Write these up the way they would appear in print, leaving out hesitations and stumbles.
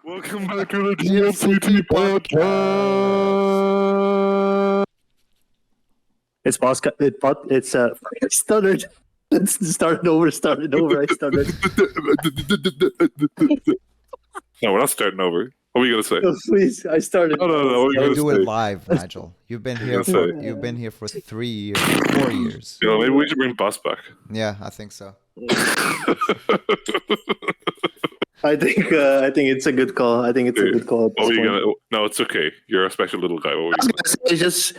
Welcome back to the GMCT Podcast. It's Bosca. It's I stuttered. Let's start it over. I stuttered. No, we're not starting over. What were you gonna say? Oh, please, I started. No. What were you You gonna do say? it live, Nigel. You've been here Yes, for I- you've been here for 3 years, 4 years. You know, maybe we should bring Bus back. Yeah, I think so. I think it's a good call. I think it's a good call. At What this were you point. gonna? No, it's okay. You're a special little guy. What were I was you gonna say,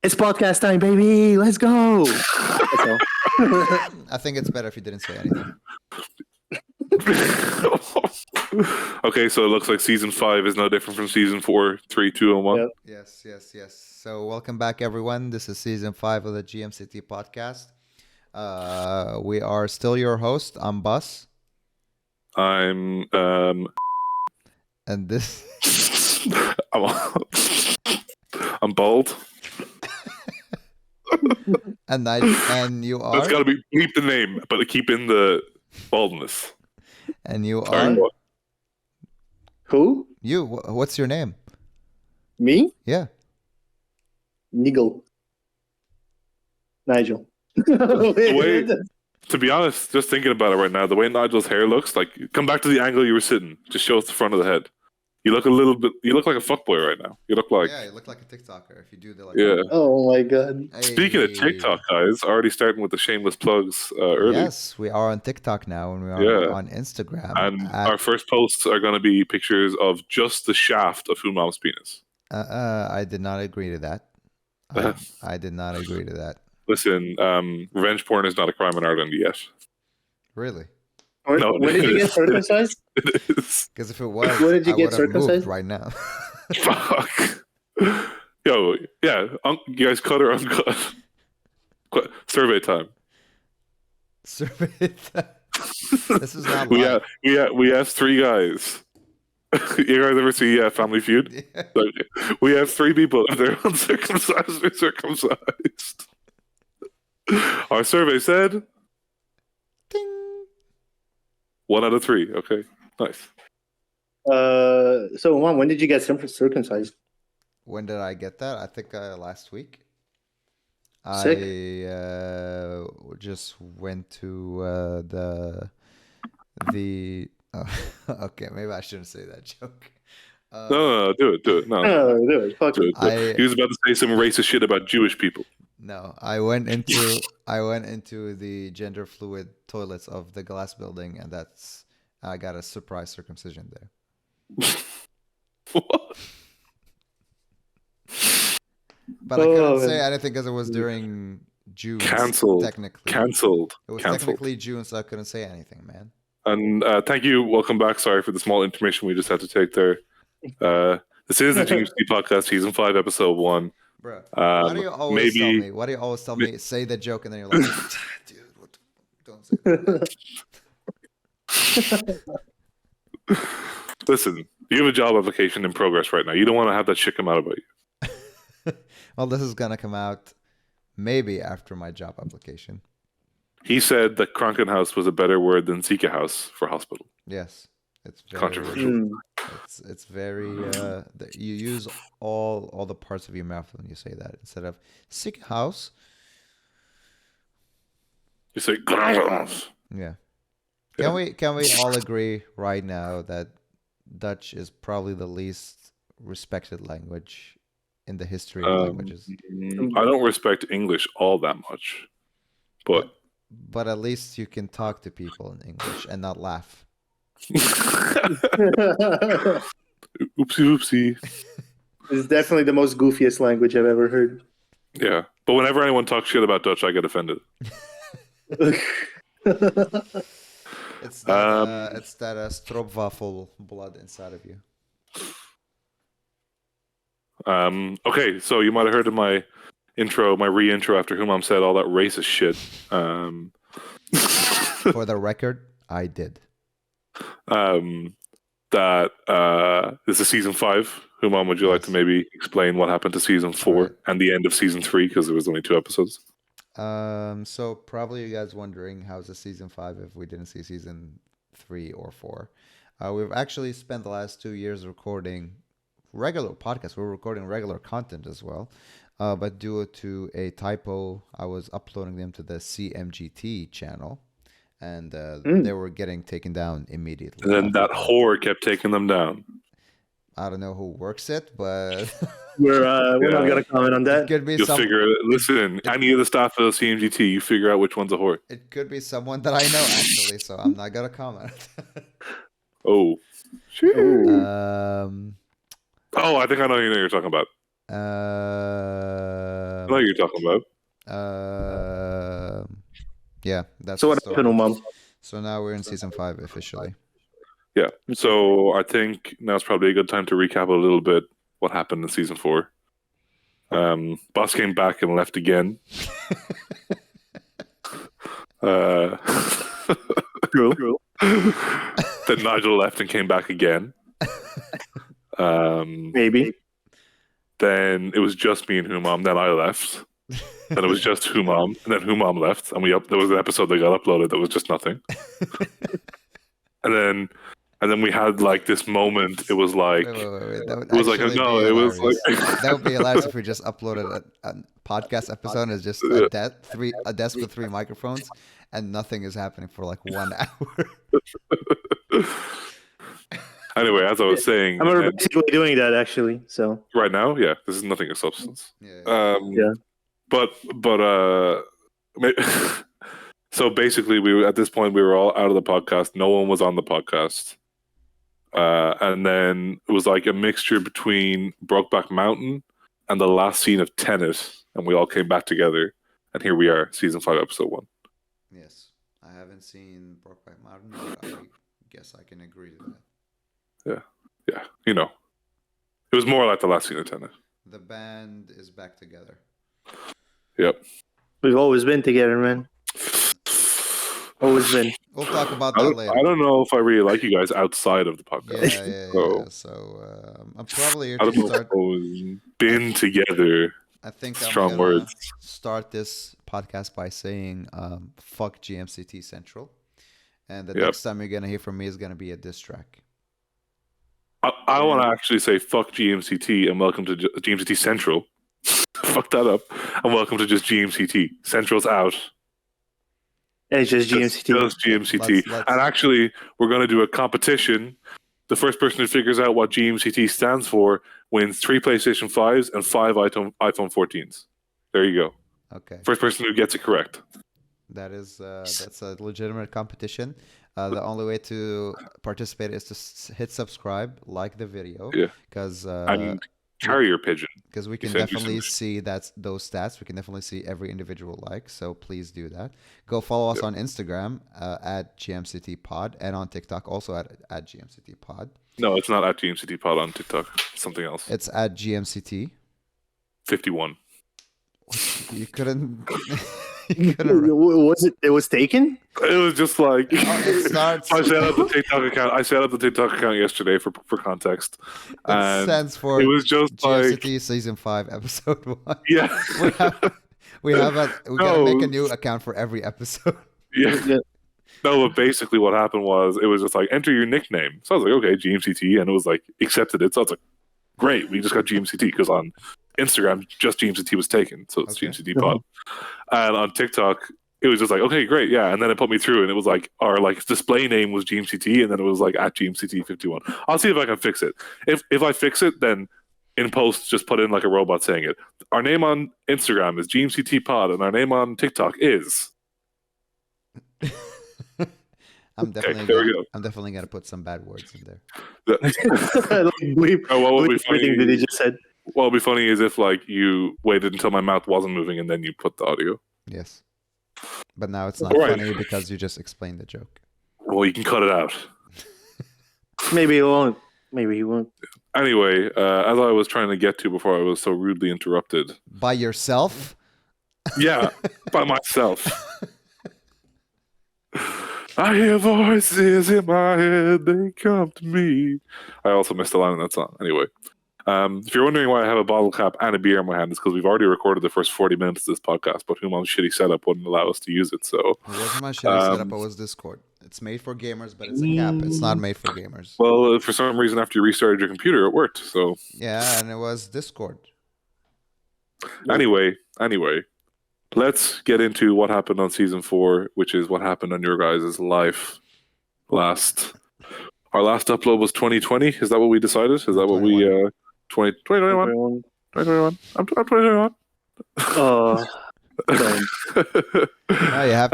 it's podcast time, baby. Let's go. That's all. I think it's better if you didn't say anything. gonna... Okay, so it looks like season 5 is no different from season 4, 3, 2, and 1. Yep. Yes. So welcome back, everyone. This is season 5 of the GMCT Podcast. We are still your host. I'm Bus, I'm and this I'm bald. and Nigel, and you That's are, gotta be keep the name, but keep in the baldness. and you Sorry, are what? Who? you. What's your name? Me? Yeah. Nigel. Nigel. Wait. To be honest, just thinking about it right now, the way Nigel's hair looks, like, come back to the angle you were sitting. Just show us the front of the head. You look you look like a fuckboy right now. You look like, Yeah, you look like a TikToker if you do the yeah. Oh my god. Speaking of TikTok, guys, already starting with the shameless plugs early. Yes, we are on TikTok now, and we are Yeah. on Instagram. And at- our first posts are going to be pictures of just the shaft of Humam's penis. I did not agree to that. I did not agree to that. Listen, revenge porn is not a crime in Ireland yet. Really? No, When did you get circumcised? It is. Because if it was, Where did you I get would have moved circumcised? right now. Fuck. Yo, yeah, you guys cut or uncut? Survey time. Survey that. This is not live. We asked 3 guys. You guys ever see Family Feud? Yeah. Like, we have 3 people. If they're uncircumcised or circumcised. Our survey said Ding. 1 out of 3. Okay, nice. So Mom, when did you get circumcised? When did I get that? I think last week. Sick. I just went to the. Okay, maybe I shouldn't say that joke. No, do it. No, Oh, dude, fuck. do it. He was about to say some racist shit about Jewish people. No, I went into the gender fluid toilets of the glass building, and I got a surprise circumcision there. What? But I couldn't Oh, say anything because it was during June. Cancelled. Technically, Cancelled. it was Cancelled. technically June, so I couldn't say anything, man. And thank you. Welcome back. Sorry for the small intermission we just had to take there. This is the GMCT Podcast, Season 5, Episode 1. Bro, why do you always tell maybe- me? Why do you always tell me? Say the joke, and then you're like, dude, what? Don't say that. Listen, you have a job application in progress right now. You don't want to have that shit come out about you. Well, this is gonna come out maybe after my job application. He said that Krankenhaus was a better word than Zika House for hospital. Yes, it's very Controversial. Hmm. It's very you use all the parts of your mouth when you say that instead of sick house. You say Krankenhaus. Yeah. Can we all agree right now that Dutch is probably the least respected language in the history of languages? I don't respect English all that much, but But at least you can talk to people in English and not laugh. oopsie. It's definitely the most goofiest language I've ever heard. Yeah, but whenever anyone talks shit about Dutch, I get offended. It's that stroopwafel blood inside of you. Okay, so you might have heard in my re-intro after Humam said all that racist shit. For the record, I did. That this is season 5. Humam, would you like to maybe explain what happened to season 4 Alright. and the end of season 3 because there was only 2 episodes? So probably you guys wondering how's the season 5 if we didn't see season 3 or 4. We've actually spent the last 2 years recording regular podcasts. We're recording regular content as well. But due to a typo, I was uploading them to the CMGT channel, and they were getting taken down immediately. And then that whore kept taking them down. I don't know who works it, but We're not gonna comment on it that. could be You'll figure it. Listen, any of the staff of the CMGT, you figure out which one's a whore. It could be someone that I know actually, so I'm not gonna comment. Oh. Ooh. Oh, I think I know who you're talking about. I know who you're talking about. Yeah, that's So what the happened, story. Humam? So now we're in season 5 officially. Yeah. So I think now's probably a good time to recap a little bit what happened in season 4. Boss came back and left again. True. Then Nigel left and came back again. Maybe. Then it was just me and Humam. Then I left. Then it was just Humam. And then Humam left. And there was an episode that got uploaded that was just nothing. And then we had like this moment. It was like Wait. That would it was like actually no, be it was hilarious. like That would be hilarious if we just uploaded a podcast episode as just a desk with 3 microphones, and nothing is happening for like 1 hour. Anyway, as I was saying, I'm basically doing that actually. So right now, yeah, this is nothing of substance. Yeah. Yeah. But so basically, at this point we were all out of the podcast. No one was on the podcast, and then it was like a mixture between Brokeback Mountain and the last scene of Tenet, and we all came back together. And here we are, season 5, episode 1. Yes, I haven't seen Brokeback Mountain, but I guess I can agree to that. Yeah, you know, it was more like the last scene of Tenet. The band is back together. Yep. we've always been together, man. Always been. We'll talk about that later. I don't know if I really like you guys outside of the podcast. Yeah. So I'm probably here I don't to know start. if we've been together. I think Strong I'm gonna words. start this podcast by saying fuck GMCT Central, and the Yep. next time you're gonna hear from me is gonna be a diss track. I want to actually say fuck GMCT and welcome to GMCT Central. Fuck that up. And welcome to just GMCT. Central's out. It's just GMCT. Just GMCT. Let's- And actually, we're going to do a competition. The first person who figures out what GMCT stands for wins 3 PlayStation 5s and 5 iPhone 14s. There you go. Okay, First person who gets it correct. that's a legitimate competition. The only way to participate is to hit subscribe, like the video, Yeah. because And carrier pigeon. we can send you definitely some- see those stats. We can definitely see every individual like. So please do that. Go follow us on Instagram at GMCT Pod, and on TikTok also at GMCT Pod. No, it's not at GMCT Pod on TikTok. It's something else. It's at GMCT. 51. You couldn't. you couldn't. Was it? It was taken. It was just like It starts. I set up the TikTok account. I set up the TikTok account yesterday for context. It And stands for it was just like GMCT Season 5, Episode 1. yeah, We gotta No. make a new account for every episode. yeah. No, but basically what happened was it was just like enter your nickname. So I was like, okay, GMCT, and it was like accepted it. So I was like, great, we just got GMCT because on Instagram just GMCT was taken, so it's Okay. GMCT Pod. And on TikTok, it was just like, okay, great, yeah. And then it put me through, and it was like our like display name was GMCT, and then it was like at GMCT 51. I'll see if I can fix it. If I fix it, then in post just put in like a robot saying it. Our name on Instagram is GMCT Pod, and our name on TikTok is. I'm definitely there we go. I'm definitely gonna put some bad words in there. Bleep Oh, what would be everything that funny? he just said. What would be funny is if like you waited until my mouth wasn't moving and then you put the audio. Yes, but now it's not Right. funny because you just explained the joke. Well, you can cut it out. Maybe he won't. Maybe he won't. Anyway, as I was trying to get to before I was so rudely interrupted. By yourself? Yeah, by myself. I hear voices in my head, they come to me. I also missed a line in that song. Anyway, If you're wondering why I have a bottle cap and a beer in my hand, it's because we've already recorded the first 40 minutes of this podcast, but Humam's shitty setup wouldn't allow us to use it. So, It wasn't my shitty setup. It was Discord. It's made for gamers, but it's a cap. It's not made for gamers. well, for some reason, after you restarted your computer, it worked. So, Yeah, and it was Discord. anyway, let's get into what happened on season 4, which is what happened on your guys' life last. Our last upload was 2020. Is that what we decided? Is that what we 2021? 2021. I'm 2021. No, you have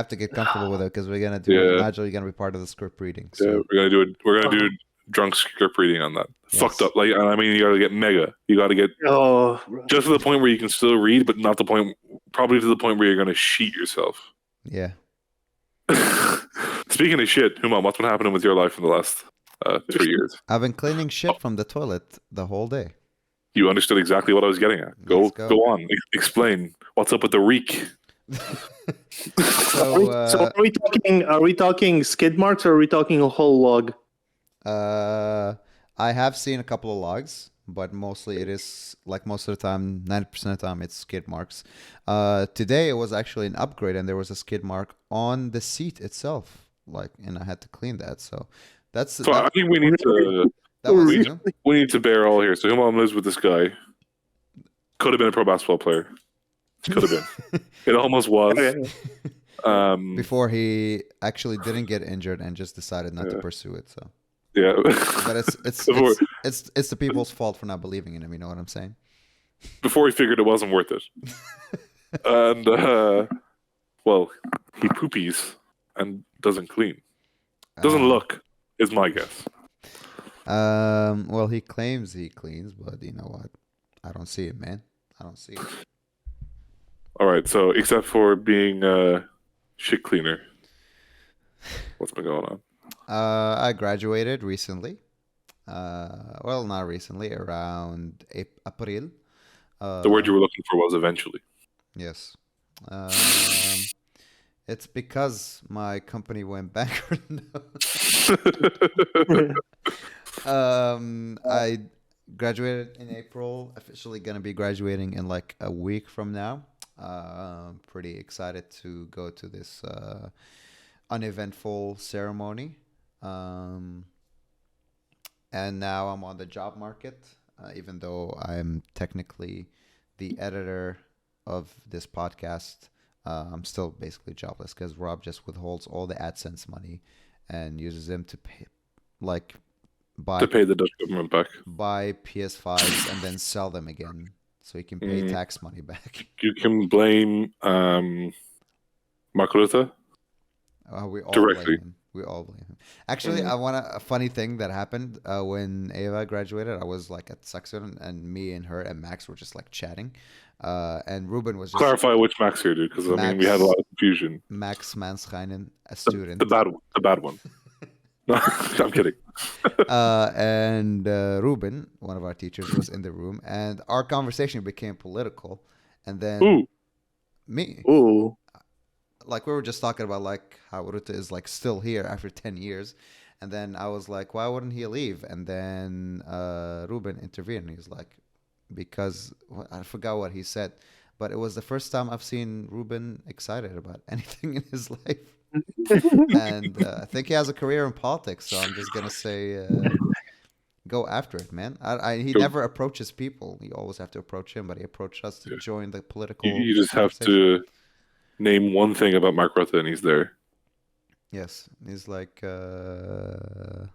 to get comfortable with it because we're gonna do Nigel. You're gonna be part of the script reading. So. Yeah, we're gonna do drunk script reading on that. Yes. Fucked up. Like, I mean, you gotta get mega. You gotta get just to the point where you can still read, but not the point. Probably to the point where you're gonna sheet yourself. Yeah. Speaking of shit, Humam, what's been happening with your life in the last 3 years? I've been cleaning shit from the toilet the whole day. You understood exactly what I was getting at. Go on. Explain. What's up with the reek? So are we talking skid marks or are we talking a whole log? I have seen a couple of logs, but mostly it is, like most of the time, 90% of the time, it's skid marks. Today it was actually an upgrade, and there was a skid mark on the seat itself. And I had to clean that. So that's. So I think we need to. We need to bear all here. So Humam lives with this guy. Could have been a pro basketball player. Could have been. It almost was. Okay. Before he actually didn't get injured and just decided not to pursue it. So. Yeah. But it's the people's fault for not believing in him. You know what I'm saying? Before he figured it wasn't worth it. And well, he poopies and doesn't clean. Doesn't look, is my guess. Well, he claims he cleans, but you know what? I don't see it, man. I don't see it. All right, so except for being a shit cleaner, what's been going on? I graduated recently. Well, not recently, around April. The word you were looking for was eventually. Yes. It's because my company went bankrupt. I graduated in April. Officially gonna be graduating in like a week from now. Pretty excited to go to this uneventful ceremony. And now I'm on the job market, even though I'm technically the editor of this podcast. I'm still basically jobless because Rob just withholds all the AdSense money and uses them to pay, to pay the Dutch government back. Buy PS5s and then sell them again, so he can pay tax money back. You can blame Mark Rutte. We all directly. blame him. We all blame him. Actually, I want a funny thing that happened when Ava graduated. I was like at Saxon, and me and her and Max were just like chatting. And Ruben was just... Clarify which Max here, dude, because I mean we had a lot of confusion. Max Manschijnen, a student. The bad one. No, I'm kidding. And Ruben, one of our teachers, was in the room, and our conversation became political. And then we were just talking about like how Rutte is like still here after 10 years. And then I was like, why wouldn't he leave? And then Ruben intervened. He's like, because I forgot what he said, but it was the first time I've seen Ruben excited about anything in his life. And I think he has a career in politics, so I'm just gonna say go after it, man. He never approaches people. You always have to approach him, but he approached us to join the political. You just have to name one thing about Mark Rutte and he's there. Yes, he's like, oh,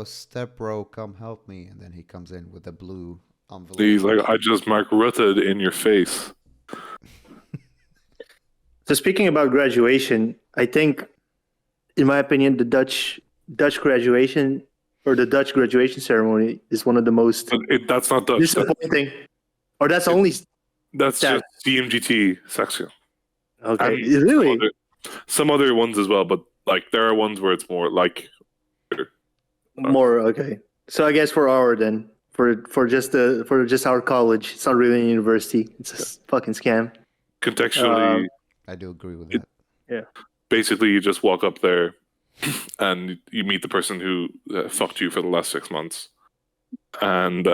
step bro, come help me, and then he comes in with a blue envelope. He's like, I just Mark Rutte in your face. So speaking about graduation, I think, in my opinion, the Dutch graduation or the Dutch graduation ceremony is one of the most that's not Dutch. disappointing. Or that's only... That's just GMCT section. Okay, really? Some other ones as well, but like there are ones where it's more like... More, okay. So I guess for our then, for just our college, it's not really a university. It's a fucking scam. Contextually... I do agree with that. Yeah. Basically, you just walk up there and you meet the person who fucked you for the last 6 months. and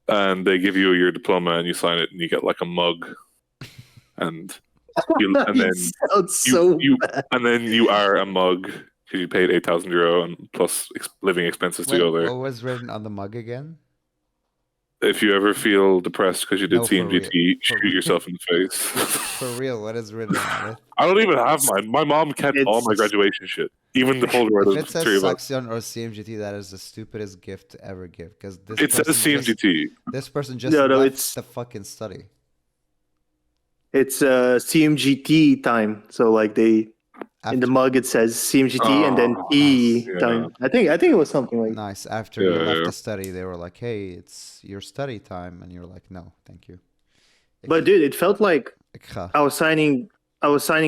and they give you your diploma and you sign it and you get like a mug and and then sounds so bad. and then you are a mug because you paid €8,000 and plus living expenses to go there. What was written on the mug again? If you ever feel depressed because you did No, for real. CMGT, shoot For yourself in the face. For real, what is written on it? I don't even have mine. My mom kept all my It's- graduation shit, even the folder where If there's it says three of us. Saxion or CMGT, that is the stupidest gift to ever give. Because this It says person just, CMGT. this person just No, left it's- the fucking study. It's CMGT time. So like they in the After, mug it says CMGT and then T yeah. time. I think it was something like nice. After you left Yeah. the study, they were like, "Hey, it's your study time," and you're like, "No, thank you." But dude, it felt like Ikha. I was signing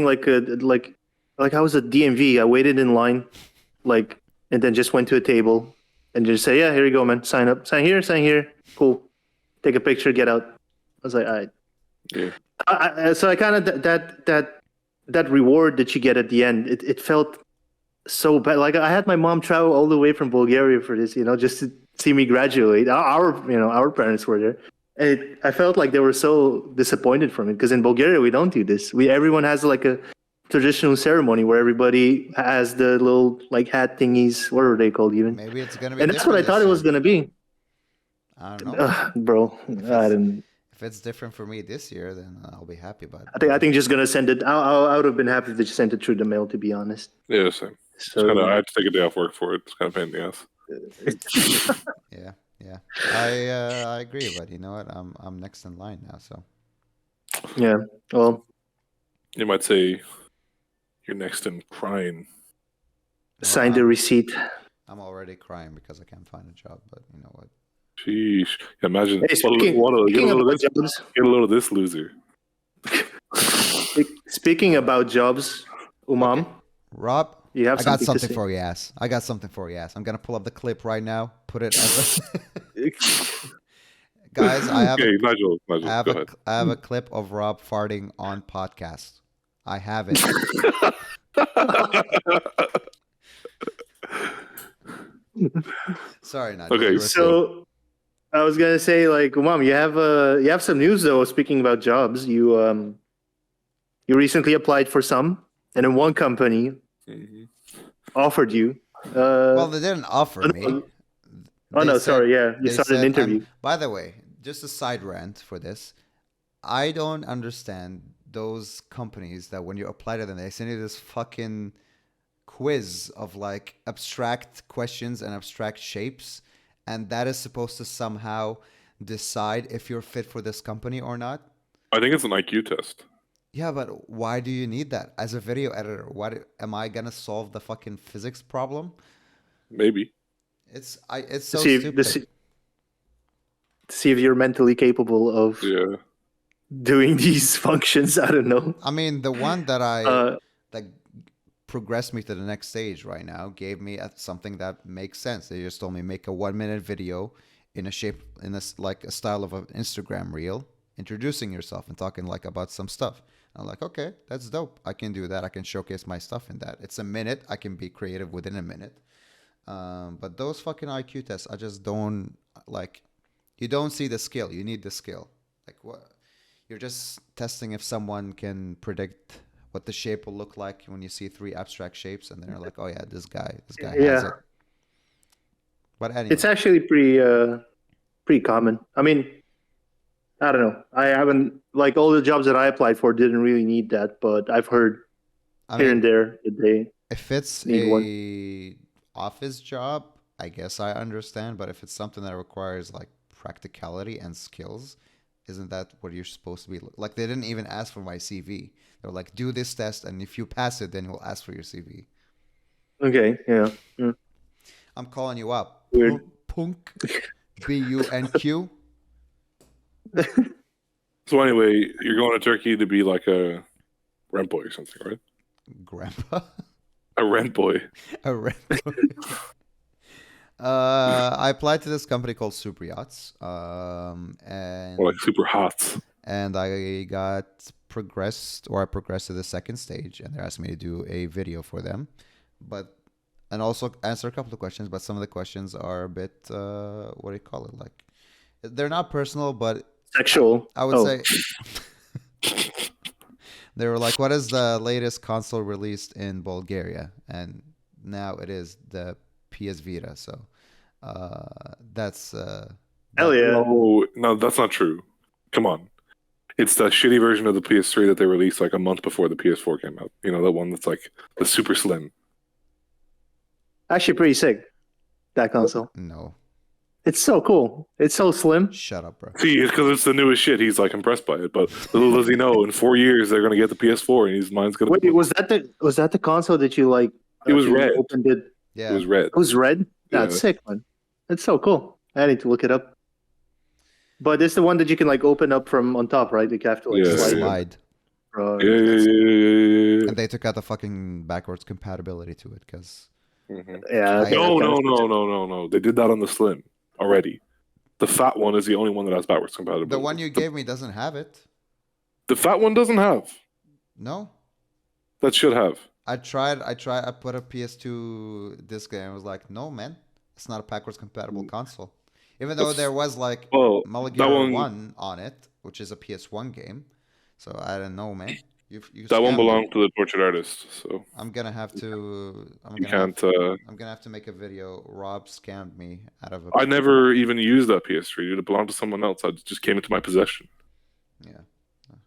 like a like I was at DMV. I waited in line like and then just went to a table and just say, "Yeah, here you go, man. Sign up. Sign here. Cool. Take a picture, get out." I was like, "All right." Yeah. So I kind of that reward that you get at the end, it felt so bad. Like I had my mom travel all the way from Bulgaria for this, just to see me graduate. Our parents were there, and I felt like they were so disappointed from it because in Bulgaria we don't do this. Everyone has like a traditional ceremony where everybody has the little like hat thingies. What are they called even? Maybe it's gonna be. And that's what I different thought this it was year. gonna be. I don't know. Bro, I didn't. If it's different for me this year, then I'll be happy. But I think just gonna send it. I would have been happy if they just sent it through the mail. To be honest. Yeah, same. So I had to take a day off work for it. It's kind of pain in the ass. yeah, I agree. But you know what? I'm next in line now. So yeah. Well, You might say you're next in crying. sign the receipt. I'm already crying because I can't find a job. But you know what? Sheesh. Imagine. Hey, speaking about jobs, Get a load of this loser. speaking about jobs, Humam, Rob, you have I got something to something say. for you, ass. I got something for you, ass. I'm gonna pull up the clip right now. Put it as a guys. I have Okay, a, Nigel, I have go a, ahead. I have a clip of Rob farting on podcast. I have it. Sorry, Nigel. Okay, you were So I was gonna say, like, Humam, you have some news though. Speaking about jobs, you recently applied for some, and then one company Mhm. offered you. well, they didn't offer me. Oh They no, said- sorry. Yeah, you they started an said interview. by the way, just a side rant for this. I don't understand those companies that when you apply to them, they send you this fucking quiz of like abstract questions and abstract shapes, and that is supposed to somehow decide if you're fit for this company or not. I think it's an IQ test. Yeah, but why do you need that as a video editor? Am I gonna solve the fucking physics problem? Maybe. It's so To see if stupid. to see if you're mentally capable of Yeah. doing these functions. I don't know. I mean, the one that Uh, that progressed me to the next stage right now gave me something that makes sense. They just told me make a 1 minute video in a shape in this like a style of an Instagram reel, introducing yourself and talking like about some stuff. I'm like, okay, that's dope. I can do that. I can showcase my stuff in that. It's a minute. I can be creative within a minute. But those fucking IQ tests, I just don't like. You don't see the skill. You need the skill. Like what? You're just testing if someone can predict what the shape will look like when you see three abstract shapes, and then you're like, oh yeah, this guy has Yeah. it. But anyway, it's actually pretty common. I mean, I don't know. I haven't like all the jobs that I applied for didn't really need that, but I've heard I here mean, and there that they if it's need one. a office job, I guess I understand. But if it's something that requires like practicality and skills, isn't that what you're supposed to be like? They didn't even ask for my CV. They're like, do this test, and if you pass it, then we'll ask for your CV. Okay, yeah. Mm. I'm calling you up. Weird. Punk. BUNQ. So anyway, you're going to Turkey to be like a rent boy or something, right? Grandpa. A rent boy. A rent boy. I applied to this company called Super Yachts, and Or like super hot. and I progressed to the second stage, and they asked me to do a video for them. But and also answer a couple of questions, but some of the questions are a bit, what do you call it? Like, they're not personal, but Sexual. I would say they were like, what is the latest console released in Bulgaria? And now it is the PS Vita. So that's Hell yeah. No, that's not true. Come on. It's the shitty version of the PS3 that they released like a month before the PS4 came out. You know, that one that's like the super slim. Actually, pretty sick. That console. no. It's so cool. It's so slim. Shut up, bro. See, it's because it's the newest shit. He's like impressed by it. But little does he know, in 4 years they're gonna get the PS4 and his mind's gonna. Wait, was that the console that you like? It was you red. Opened it. Yeah. It was red. It was red. That's Yeah. sick, man. It's so cool. I need to look it up. But it's the one that you can like open up from on top, right? You have to like Yeah, slide. Slide. Right. Yeah. And they took out the fucking backwards compatibility to it because Mhm. Yeah. No. They did that on the slim already. The fat one is the only one that has backwards compatibility. the one you gave me doesn't have it. The fat one doesn't have. No. That should have. I tried. I put a PS2 disc in and I was like, no, man. It's not a backwards compatible console. Even though there was like Well, Metal that Gear one- 1 on it, which is a PS1 game. So I don't know, man. You That one scammed me. belonged to the tortured artist, so I'm gonna have to. you can't. I'm gonna have to make a video. Rob scammed me out of a. I never even used that PS3. Dude. It belonged to someone else. It just came into my possession. Yeah.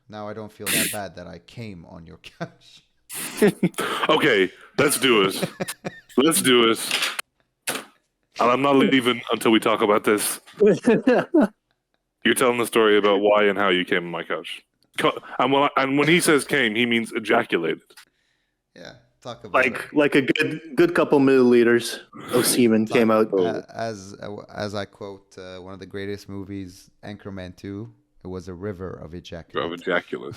Now I don't feel that bad that I came on your couch. Okay, let's do it. Let's do it. And I'm not leaving until we talk about this. You're telling the story about why and how you came on my couch. And when he says came, he means ejaculated. Yeah. Talk about it. like a good couple milliliters of semen came out. As I quote one of the greatest movies, Anchorman 2, it was a river of ejaculate. Of ejaculate.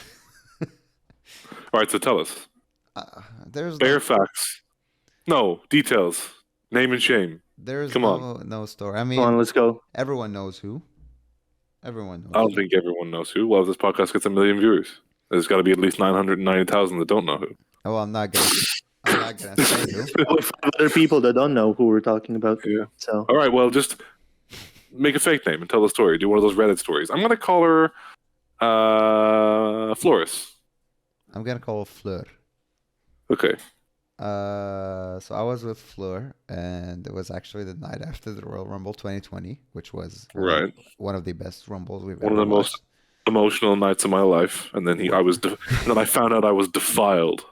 All right, so tell us. There's Bare facts. No, details. Name and shame. there's Come on. no story. I Come on, mean, let's go. everyone knows who. Everyone knows. I don't who. think everyone knows who. Well, if this podcast gets 1 million viewers, there's got to be at least 990,000 that don't know who. Oh, I'm not gonna say who. Probably 5 other people that don't know who we're talking about. Yeah. So All right, well, just make a fake name and tell the story. Do one of those Reddit stories. I'm going to call her Floris. I'm gonna call Fleur. Okay. So I was with Fleur, and it was actually the night after the Royal Rumble 2020, which was Right. one of the best Rumbles we've One ever of the most watched. emotional nights of my life. And then then I found out I was defiled.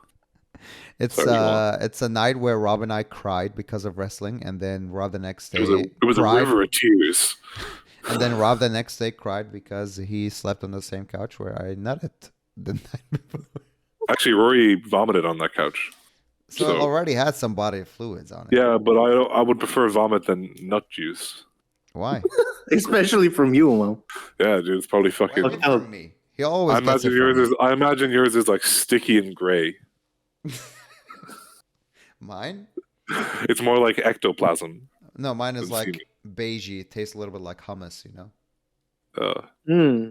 It's Sorry, go on. it's a night where Rob and I cried because of wrestling, and then Rob the next day It was a cried, river of tears. and then Rob the next day cried because he slept on the same couch where I nutted the night before. Actually, Rory vomited on that couch. So So- it already had some body fluids on it. Yeah, but I would prefer vomit than nut juice. Why? especially from you, Mo. Yeah, dude, it's probably Why fucking. would it from me? He always I gets it imagine yours from me. is. I imagine yours is like sticky and gray. Mine? It's more like ectoplasm. No, mine is Doesn't like seem- beigey. It tastes a little bit like hummus, you know. Hmm.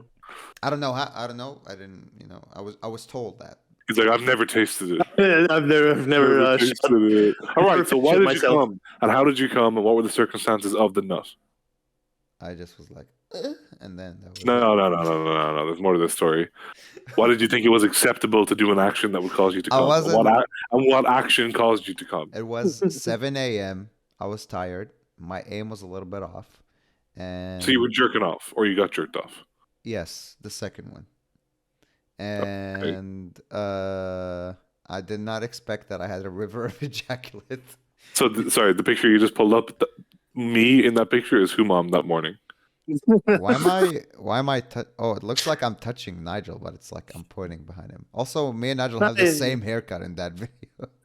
I don't know how. I don't know. I didn't. You know. I was told that. He's like, I've never tasted it. I've never Tasted it. All right, so why shit did myself. you come? And how did you come? And what were the circumstances of the nut? I just was like, and then that was No. There's more to this story. Why did you think it was acceptable to do an action that would cause you to I come? wasn't- And what action caused you to come? It was 7 a.m. I was tired. My aim was a little bit off, and So you were jerking off, or you got jerked off? yes, the second one, and I did not expect that I had a river of ejaculate. So, sorry, the picture you just pulled up, me in that picture is Humam that morning. Why am I oh, it looks like I'm touching Nigel, but it's like I'm pointing behind him. Also, me and Nigel have the same haircut in that video.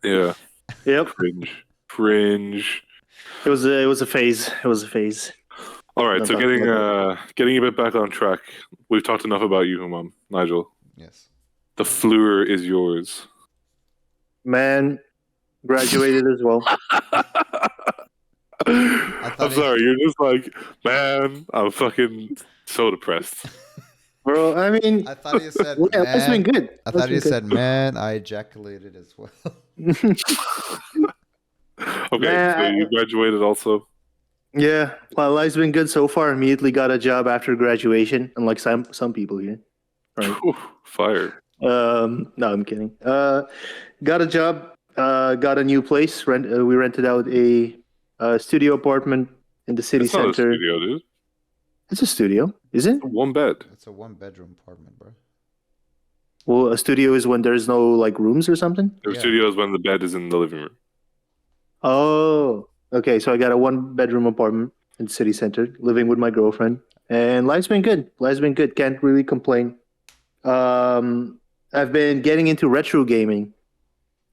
Yeah, Yep. cringe. It was a phase. It was a phase. All right, so No, getting a bit back on track. We've talked enough about you, Humam. Nigel, Yes. the Fleur is yours. Man, graduated as well. I'm sorry, you're just like, man, I'm fucking so depressed. Bro, I mean, I thought you said, yeah, that's been man. good. I That's thought you been said, man, I ejaculated as well. good. Okay, so you graduated also. Yeah, well, life's been good so far. Immediately got a job after graduation, unlike some people here. Right. Fire. No, I'm kidding. Got a job. Got a new place. We rented out a studio apartment in the city It's not a center. studio, dude. It's a studio, is it? One bed. It's a 1-bedroom apartment, bro. Well, a studio is when there's no like rooms or something. The Yeah. studio is when the bed is in the living room. Oh, okay. So I got a 1-bedroom apartment in the city center, living with my girlfriend, and life's been good. Life's been good. Can't really complain. I've been getting into retro gaming.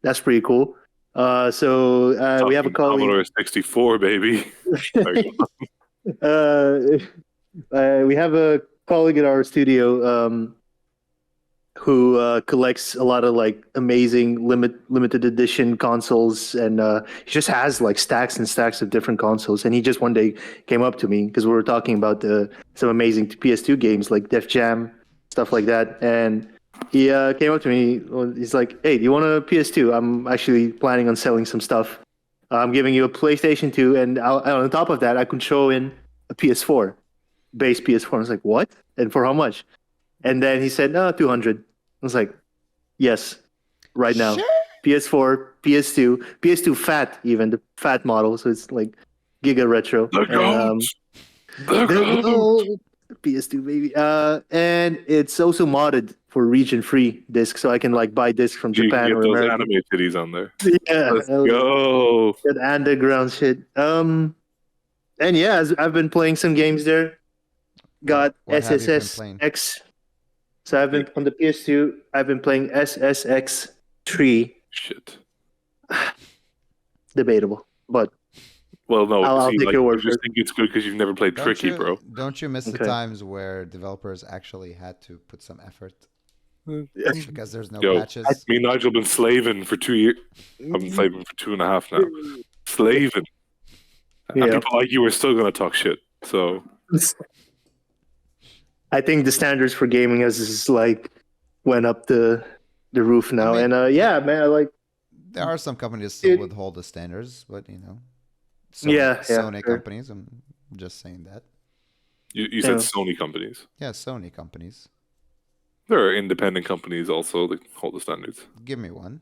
That's pretty cool. So we have a colleague. Commodore 64, baby. We have a colleague at our studio who collects a lot of like amazing limited edition consoles, and he just has like stacks and stacks of different consoles. And he just one day came up to me because we were talking about some amazing PS2 games like Def Jam, stuff like that, and he came up to me. He's like, "Hey, do you want a PS2? I'm actually planning on selling some stuff. I'm giving you a PlayStation 2, and on top of that, I could throw in a PS4, base PS4." I was like, "What? And for how much?" And then he said, "No, 200." I was like, "Yes, right now. Sure. PS4, PS2, PS2 Fat, even the Fat model, so it's like Giga Retro." The goat. The The goat. goat. PS2 baby. And it's also modded for region-free disc, so I can like buy discs from You can Japan get or those America. anime titties on there. Yeah, Let's go. that underground shit. And yeah, I've been playing some games there. Got What have you been SSX. playing? So I've been on the PS2. I've been playing SSX 3. Shit. Debatable, but Well, no, I'll see, take like, your you word for just it. think it's good because you've never played Tricky, bro. Don't you miss the Okay. times where developers actually had to put some effort because there's no Yo, patches? Me and Nigel been slaving for 2 years. I've been slaving for 2.5 now. Slaving. And Yeah. people like you are still going to talk shit. So, I think the standards for gaming has like went up the roof now, I mean- and yeah, man, I like. There are some companies still It- withhold the standards, but you know, Yeah, Sony sure. companies. I'm just saying that. you said Yeah. Sony companies. Yeah, Sony companies. There are independent companies also that hold the standards. Give me one,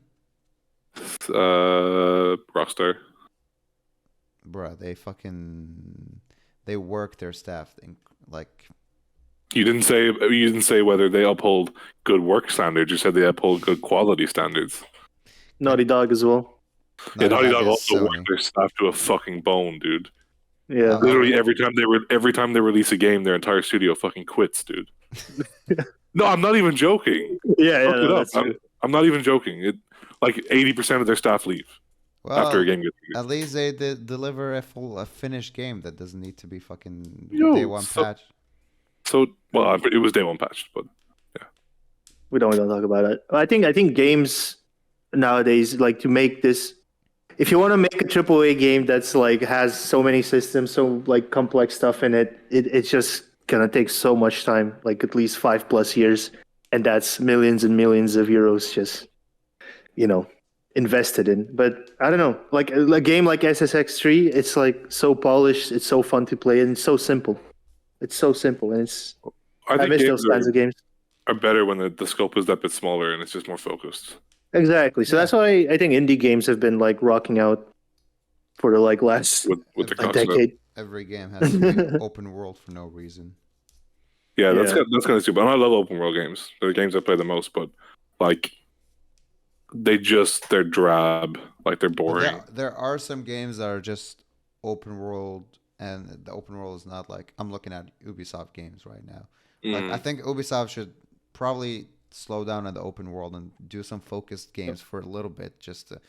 Rockstar. bruh. They work their staff like. You didn't say whether they uphold good work standards. You said they uphold good quality standards. Naughty Dog as well. Yeah, Naughty Dog is also Sony. work their staff to a fucking bone, dude. Yeah, Oh, Literally every time they release a game, their entire studio fucking quits, dude. No, I'm not even joking. yeah, Look it no, up. that's true. I'm not even joking. Like 80% of their staff leave after a Well, game gets released. at least they deliver a finished game that doesn't need to be fucking Yo, day one patch. So, well, it was day one patched, but We don't talk about it. I think games nowadays, like to make this, if you want to make a AAA game that's like has so many systems, so like complex stuff in it, it's just gonna take so much time, like at least 5+ years, and that's millions and millions of euros just, invested in. But I don't know, like a game like SSX3, it's like so polished, it's so fun to play, and it's so simple. It's so simple, and I think miss games those kinds of games. are better when the scope is that bit smaller and it's just more focused. Exactly. So Yeah. that's why I think indie games have been like rocking out for the like last With the A a concept. decade. Every game has to be open world for no reason. Yeah, Yeah. that's kind of stupid. And I love open world games. They're the games I play the most, but like they're drab, like they're But boring. there are some games that are just open world, and the open world is not like I'm looking at Ubisoft games right now. Like I think Ubisoft should probably slow down on the open world and do some focused games for a little bit, just to,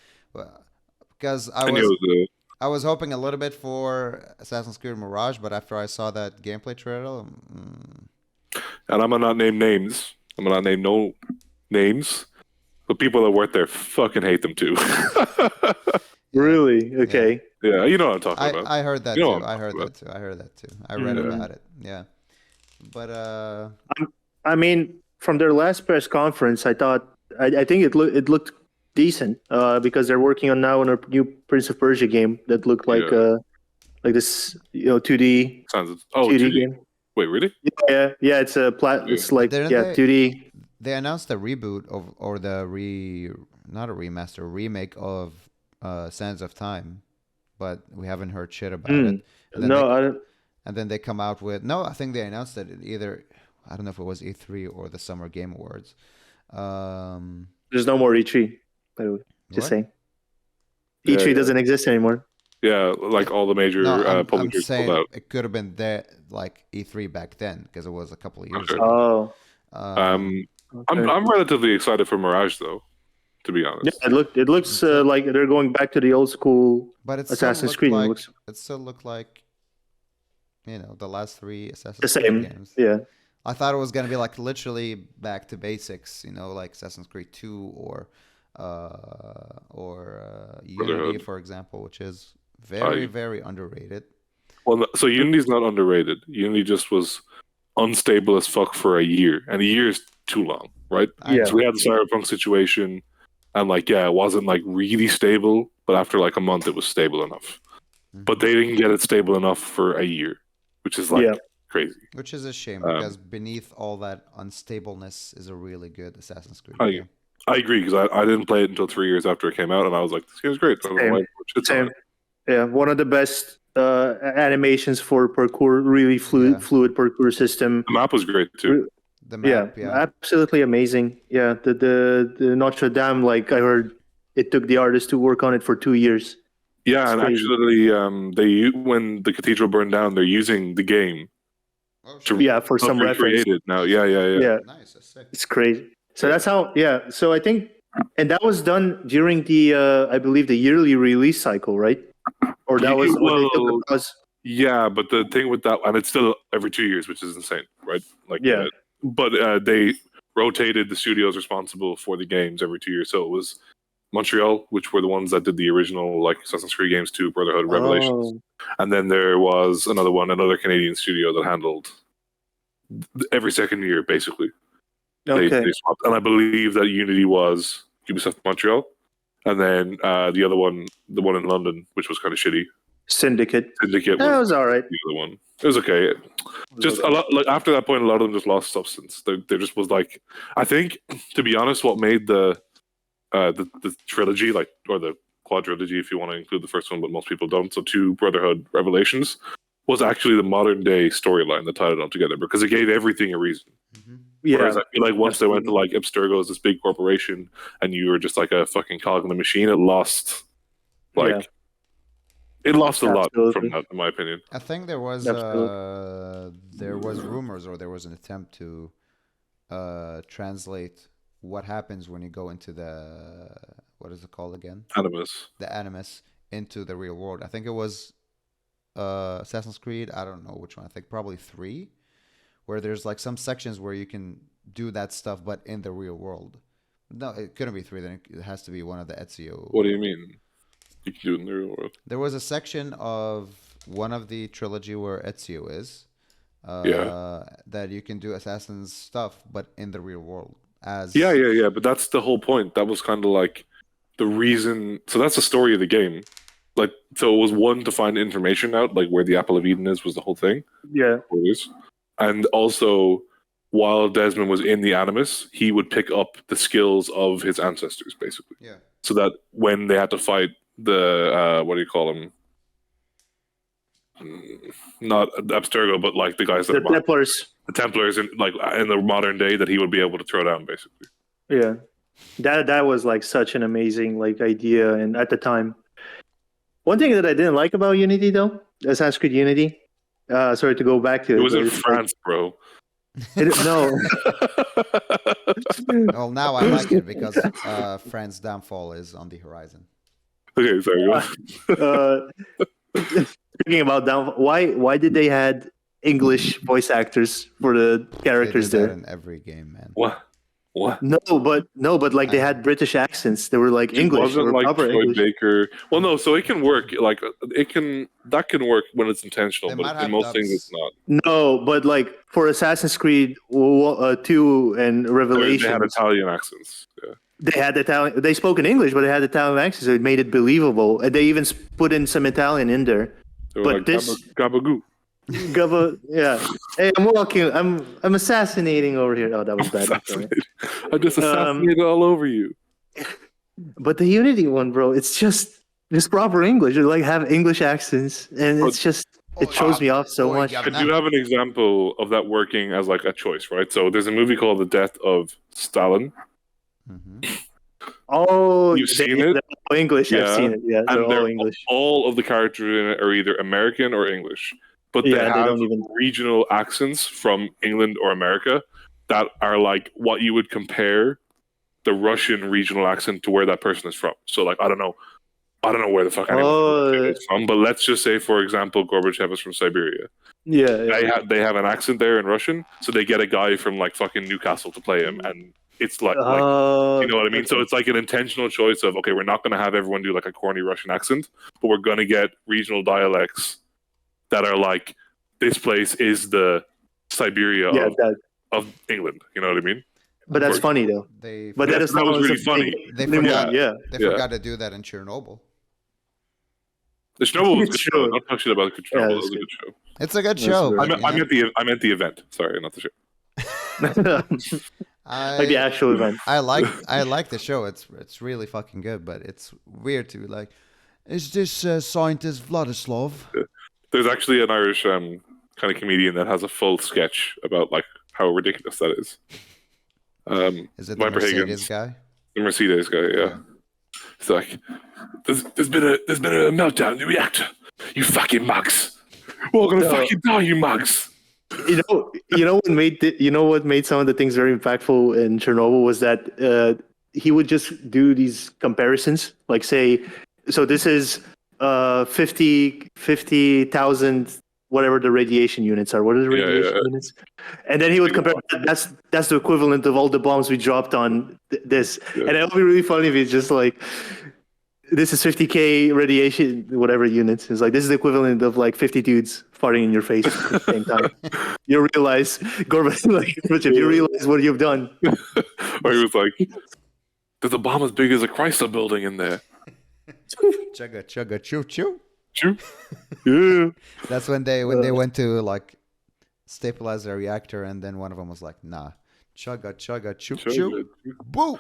because I was hoping a little bit for Assassin's Creed Mirage, but after I saw that gameplay trailer, And I'm gonna not name names. I'm gonna not name no names. But people that work there fucking hate them too. Really? Okay. Yeah, you know what I'm talking about. I heard that You know too. what I'm I heard talking that too. I heard that too. I read Yeah. about it. Yeah, but I mean, from their last press conference, I thought I think it looked decent because they're working on a new Prince of Persia game that looked like this 2D Sounds 2D 2D. game. Wait, really? Yeah, it's it's like Didn't 2D. They announced a reboot or not a remaster, remake of Sands of Time, but we haven't heard shit about it. And then No, I don't. and then they come out with I think they announced it either, I don't know if it was E3 or the Summer Game Awards. There's no more E3. By the way, just What? saying. E3 doesn't exist anymore. Yeah, like all the major No, I'm publishers pulled saying out. it could have been there like E3 back then because it was a couple of years Okay. ago. Oh, okay. I'm relatively excited for Mirage though, to be honest. Yeah, it looks like they're going back to the old school But it Assassin's Creed. It still looked like the last three The Assassin's same. Creed games. Yeah. I thought it was gonna be like literally back to basics, like Assassin's Creed 2 or Unity, Brotherhood. for example, which is very, I- very underrated. Well, so Unity's not underrated. Unity just was unstable as fuck for a year, and a year is too long, right? Yeah. So we had the Cyberpunk situation, and it wasn't like really stable, but after like a month, it was stable enough. Mhm. But they didn't get it stable enough for a year, which is crazy. Which is a shame because beneath all that unstableness is a really good Assassin's Creed game. I agree because I didn't play it until 3 years after it came out, and I was like, "This game's great." I don't know why shit's on Same. it. Yeah, one of the best animations for parkour, really fluid parkour system. The map was great too. The map, yeah. Absolutely amazing. Yeah, the Notre Dame, like I heard, it took the artist to work on it for 2 years. Yeah, It's and crazy. actually, when the cathedral burned down, they're using the game Oh, to Yeah, for some reference. recreate it now. Yeah. Yeah, Nice, that's sick. it's crazy. So that's how. Yeah, so I think, and that was done during the I believe the yearly release cycle, right? Or that was what they took across. Yeah, but the thing with that, and it's still every 2 years, which is insane, right? Yeah. But they rotated the studios responsible for the games every 2 years. So it was Montreal, which were the ones that did the original Assassin's Creed games 2, Brotherhood, Revelations, and then there was another Canadian studio that handled every second year, basically. Okay. They swapped, and I believe that Unity was Ubisoft Montreal, and then the other one, the one in London, which was kind of shitty, Syndicate. Syndicate That was was all right. the other one. It was okay. Just a lot. After that point, a lot of them just lost substance. There just was I think, to be honest, what made the trilogy, or the quadrilogy, if you want to include the first one, but most people don't. So 2 Brotherhood Revelations was actually the modern day storyline that tied it all together because it gave everything a reason. Mm-hmm. Yeah. Whereas I feel like once they went to Abstergo as this big corporation and you were just like a fucking cog in the machine, it lost it lost a lot from that, in my opinion. I think there was rumors or there was an attempt to translate what happens when you go into the, what is it called again? Animus. The Animus into the real world. I think it was Assassin's Creed. I don't know which one. I think probably 3, where there's some sections where you can do that stuff, but in the real world. No, it couldn't be 3. Then it has to be one of the Ezio. What do you mean? You can do it in the real world. There was a section of one of the trilogy where Ezio is. That you can do Assassin's stuff, but in the real world. Yeah. But that's the whole point. That was kind of the reason. So that's the story of the game. So it was one to find information out, where the Apple of Eden is, was the whole thing. Yeah. And also, while Desmond was in the Animus, he would pick up the skills of his ancestors, basically. Yeah. So that when they had to fight the what do you call them? Not Abstergo, but the guys that The Templars. the Templars in the modern day, that he would be able to throw down, basically. Yeah. That was such an amazing idea, and at the time. One thing that I didn't like about Unity though, Assassin's Creed Unity. Sorry to go back to it. It was in France, bro. No. Well, now I like it because France's downfall is on the horizon. Okay, sorry. Speaking about down, why did they had English voice actors for the characters They do there? that in every game, man. What? No, but they had British accents. They were English. It wasn't proper Troy English. Baker. Well, no, so it can work. That can work when it's intentional, They might but have in most dubs. things it's not. No, but for Assassin's Creed 2 and They Revelations, had Italian accents. Yeah. they had Italian. They spoke in English, but they had Italian accent, so it made it believable. And they even put in some Italian in there. They were But like, this gabagoo. yeah. Hey, I'm walking. I'm assassinating over here. Oh, that was bad. I'm sorry. I just assassinated all over you. But the Unity one, bro, it's just proper English. They like have English accents, and it's just it throws me off so much. I do have an example of that working as like a choice, right? So there's a movie called The Death of Stalin. Oh, You've seen it? they're all English. Yeah. I've seen it. Yeah, they're And all English. all of the characters in it are either American or English, but they Yeah, they have don't even- regional accents from England or America that are like what you would compare the Russian regional accent to where that person is from. So like I don't know where the fuck anyone is from, but let's just say, for example, Gorbachev is from Siberia. Yeah. They have an accent there in Russian, so they get a guy from like fucking Newcastle to play him, and it's like you know what I mean. So it's like an intentional choice of, okay, we're not going to have everyone do like a corny Russian accent, but we're going to get regional dialects that are like, this place is the Siberia of England. You know what I mean? But that's funny though. That was really funny. They forgot. Yeah. They forgot to do that in Chernobyl. The Chernobyl was a good True. show. Don't talk shit about Chernobyl. Yeah, It was a good show. It's a good show. right. but, I meant the event. Sorry, not the show. Like the actual event. I like the show. It's really fucking good, but it's weird to be like, is this scientist Vladislav? There's actually an Irish kind of comedian that has a full sketch about like how ridiculous that is. Is it the Viper Mercedes Higgins, guy? the Mercedes guy? Yeah. It's like there's been a meltdown in the reactor. You fucking mugs! We're all gonna fucking die, you mugs! You know what made some of the things very impactful in Chernobyl was that he would just do these comparisons, like say, so this is 50,000 whatever the radiation units are. What are the radiation units? And then he would compare. That's the equivalent of all the bombs we dropped on this. Yeah. And it would be really funny if it's just like, this is 50K radiation, whatever units. It's like, this is the equivalent of like 50 dudes farting in your face at the same time. You realize, Gorbachev, you realize what you've done. Or he was like, there's a bomb as big as a Chrysler building in there. Chugga chugga choo choo. Choo. Yeah. That's when they went to like stabilize their reactor, and then one of them was like, nah, chugga chugga choo choo, boo.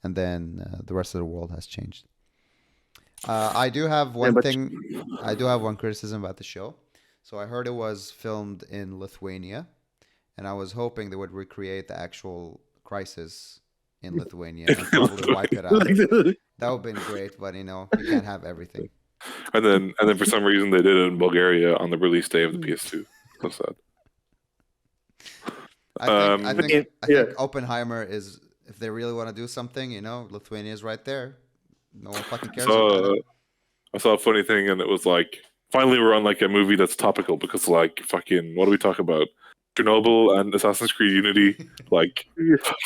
And then the rest of the world has changed. I do have one criticism about the show. So I heard it was filmed in Lithuania, and I was hoping they would recreate the actual crisis in Lithuania and probably wipe it out. That would have been great, but you can't have everything. And then for some reason they did it in Bulgaria on the release day of the PS2. So sad. I think Oppenheimer is, if they really want to do something, Lithuania is right there. No one fucking cares about it. I saw a funny thing, and it was like, finally we're on like a movie that's topical, because like fucking, what do we talk about? Chernobyl and Assassin's Creed Unity, like,